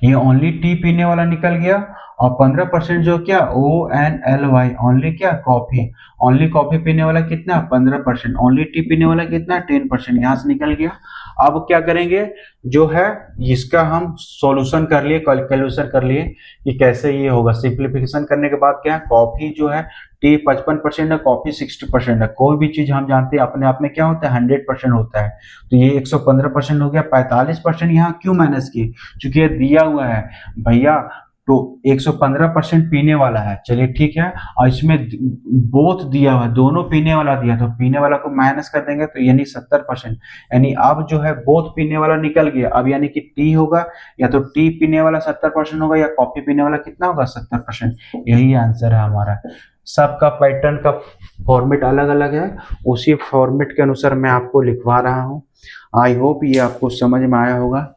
ये ओनली टी पीने वाला निकल गया। और 15% जो क्या, ONLY, ओनली क्या, कॉफी। ओनली कॉफी पीने वाला कितना, 15%। ओनली टी पीने वाला कितना, 10%। यहाँ से निकल गया। अब क्या करेंगे, जो है इसका हम सॉल्यूशन कर लिए, कैलकुलेशन कर लिए कि कैसे ये होगा। सिंप्लीफिकेशन करने के बाद क्या है, कॉफी जो है टी 55% है, कॉफी 60% है। कोई भी चीज हम जानते हैं अपने आप में क्या होता है, 100% होता है। तो ये 115% हो गया। 45% यहाँ क्यों माइनस किए, क्योंकि ये दिया हुआ है भैया। तो 115% पीने वाला है, चलिए ठीक है। और इसमें बोथ दिया हुआ है, दोनों पीने वाला दिया, तो पीने वाला को माइनस कर देंगे तो यानी 70%। यानी अब जो है बोथ पीने वाला निकल गया। अब यानी कि टी होगा, या तो टी पीने वाला 70% होगा, या कॉफी पीने वाला कितना होगा, 70%। यही आंसर है हमारा। सबका पैटर्न का फॉर्मेट अलग अलग है, उसी फॉर्मेट के अनुसार मैं आपको लिखवा रहा हूँ। आई होप ये आपको समझ में आया होगा।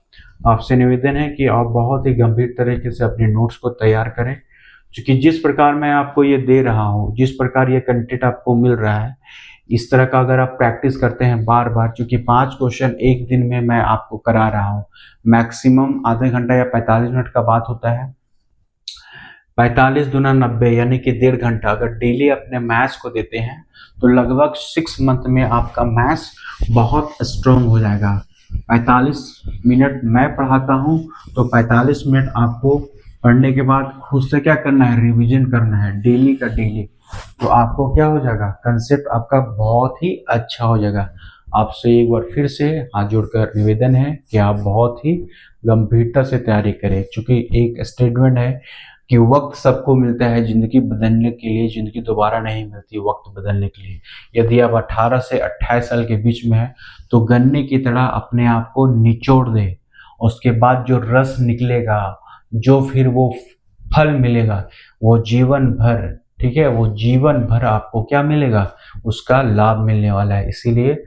आपसे निवेदन है कि आप बहुत ही गंभीर तरीके से अपने नोट्स को तैयार करें, क्योंकि जिस प्रकार मैं आपको ये दे रहा हूँ, जिस प्रकार ये कंटेंट आपको मिल रहा है, इस तरह का अगर आप प्रैक्टिस करते हैं बार बार, क्योंकि 5 क्वेश्चन एक दिन में मैं आपको करा रहा हूँ, मैक्सिमम आधे घंटा या 45 मिनट का बात होता है। 45 दूना 90 यानी कि 1.5 घंटा अगर डेली अपने मैथ्स को देते हैं तो लगभग 6 मंथ में आपका मैथ्स बहुत स्ट्रांग हो जाएगा। 45 मिनट मैं पढ़ाता हूँ, तो 45 मिनट आपको पढ़ने के बाद खुद से क्या करना है, रिवीजन करना है डेली का डेली। तो आपको क्या हो जाएगा, कंसेप्ट आपका बहुत ही अच्छा हो जाएगा। आपसे एक बार फिर से हाथ जोड़कर निवेदन है कि आप बहुत ही गंभीरता से तैयारी करें, क्योंकि एक स्टेटमेंट है कि वक्त सबको मिलता है जिंदगी बदलने के लिए, जिंदगी दोबारा नहीं मिलती वक्त बदलने के लिए। यदि आप 18 से 28 साल के बीच में है तो गन्ने की तरह अपने आप को निचोड़ दे, उसके बाद जो रस निकलेगा, जो फिर वो फल मिलेगा, वो जीवन भर, ठीक है, वो जीवन भर आपको क्या मिलेगा, उसका लाभ मिलने वाला है। इसीलिए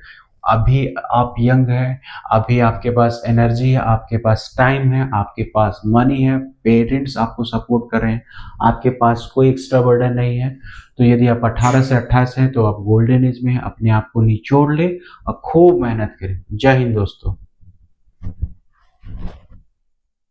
अभी आप यंग हैं, अभी आपके पास एनर्जी है, आपके पास टाइम है, आपके पास मनी है, पेरेंट्स आपको सपोर्ट कर रहे हैं, आपके पास कोई एक्स्ट्रा बर्डन नहीं है। तो यदि आप 18 से 28 हैं तो आप गोल्डन एज में हैं, अपने आप को निचोड़ ले और खूब मेहनत करें। जय हिंद दोस्तों।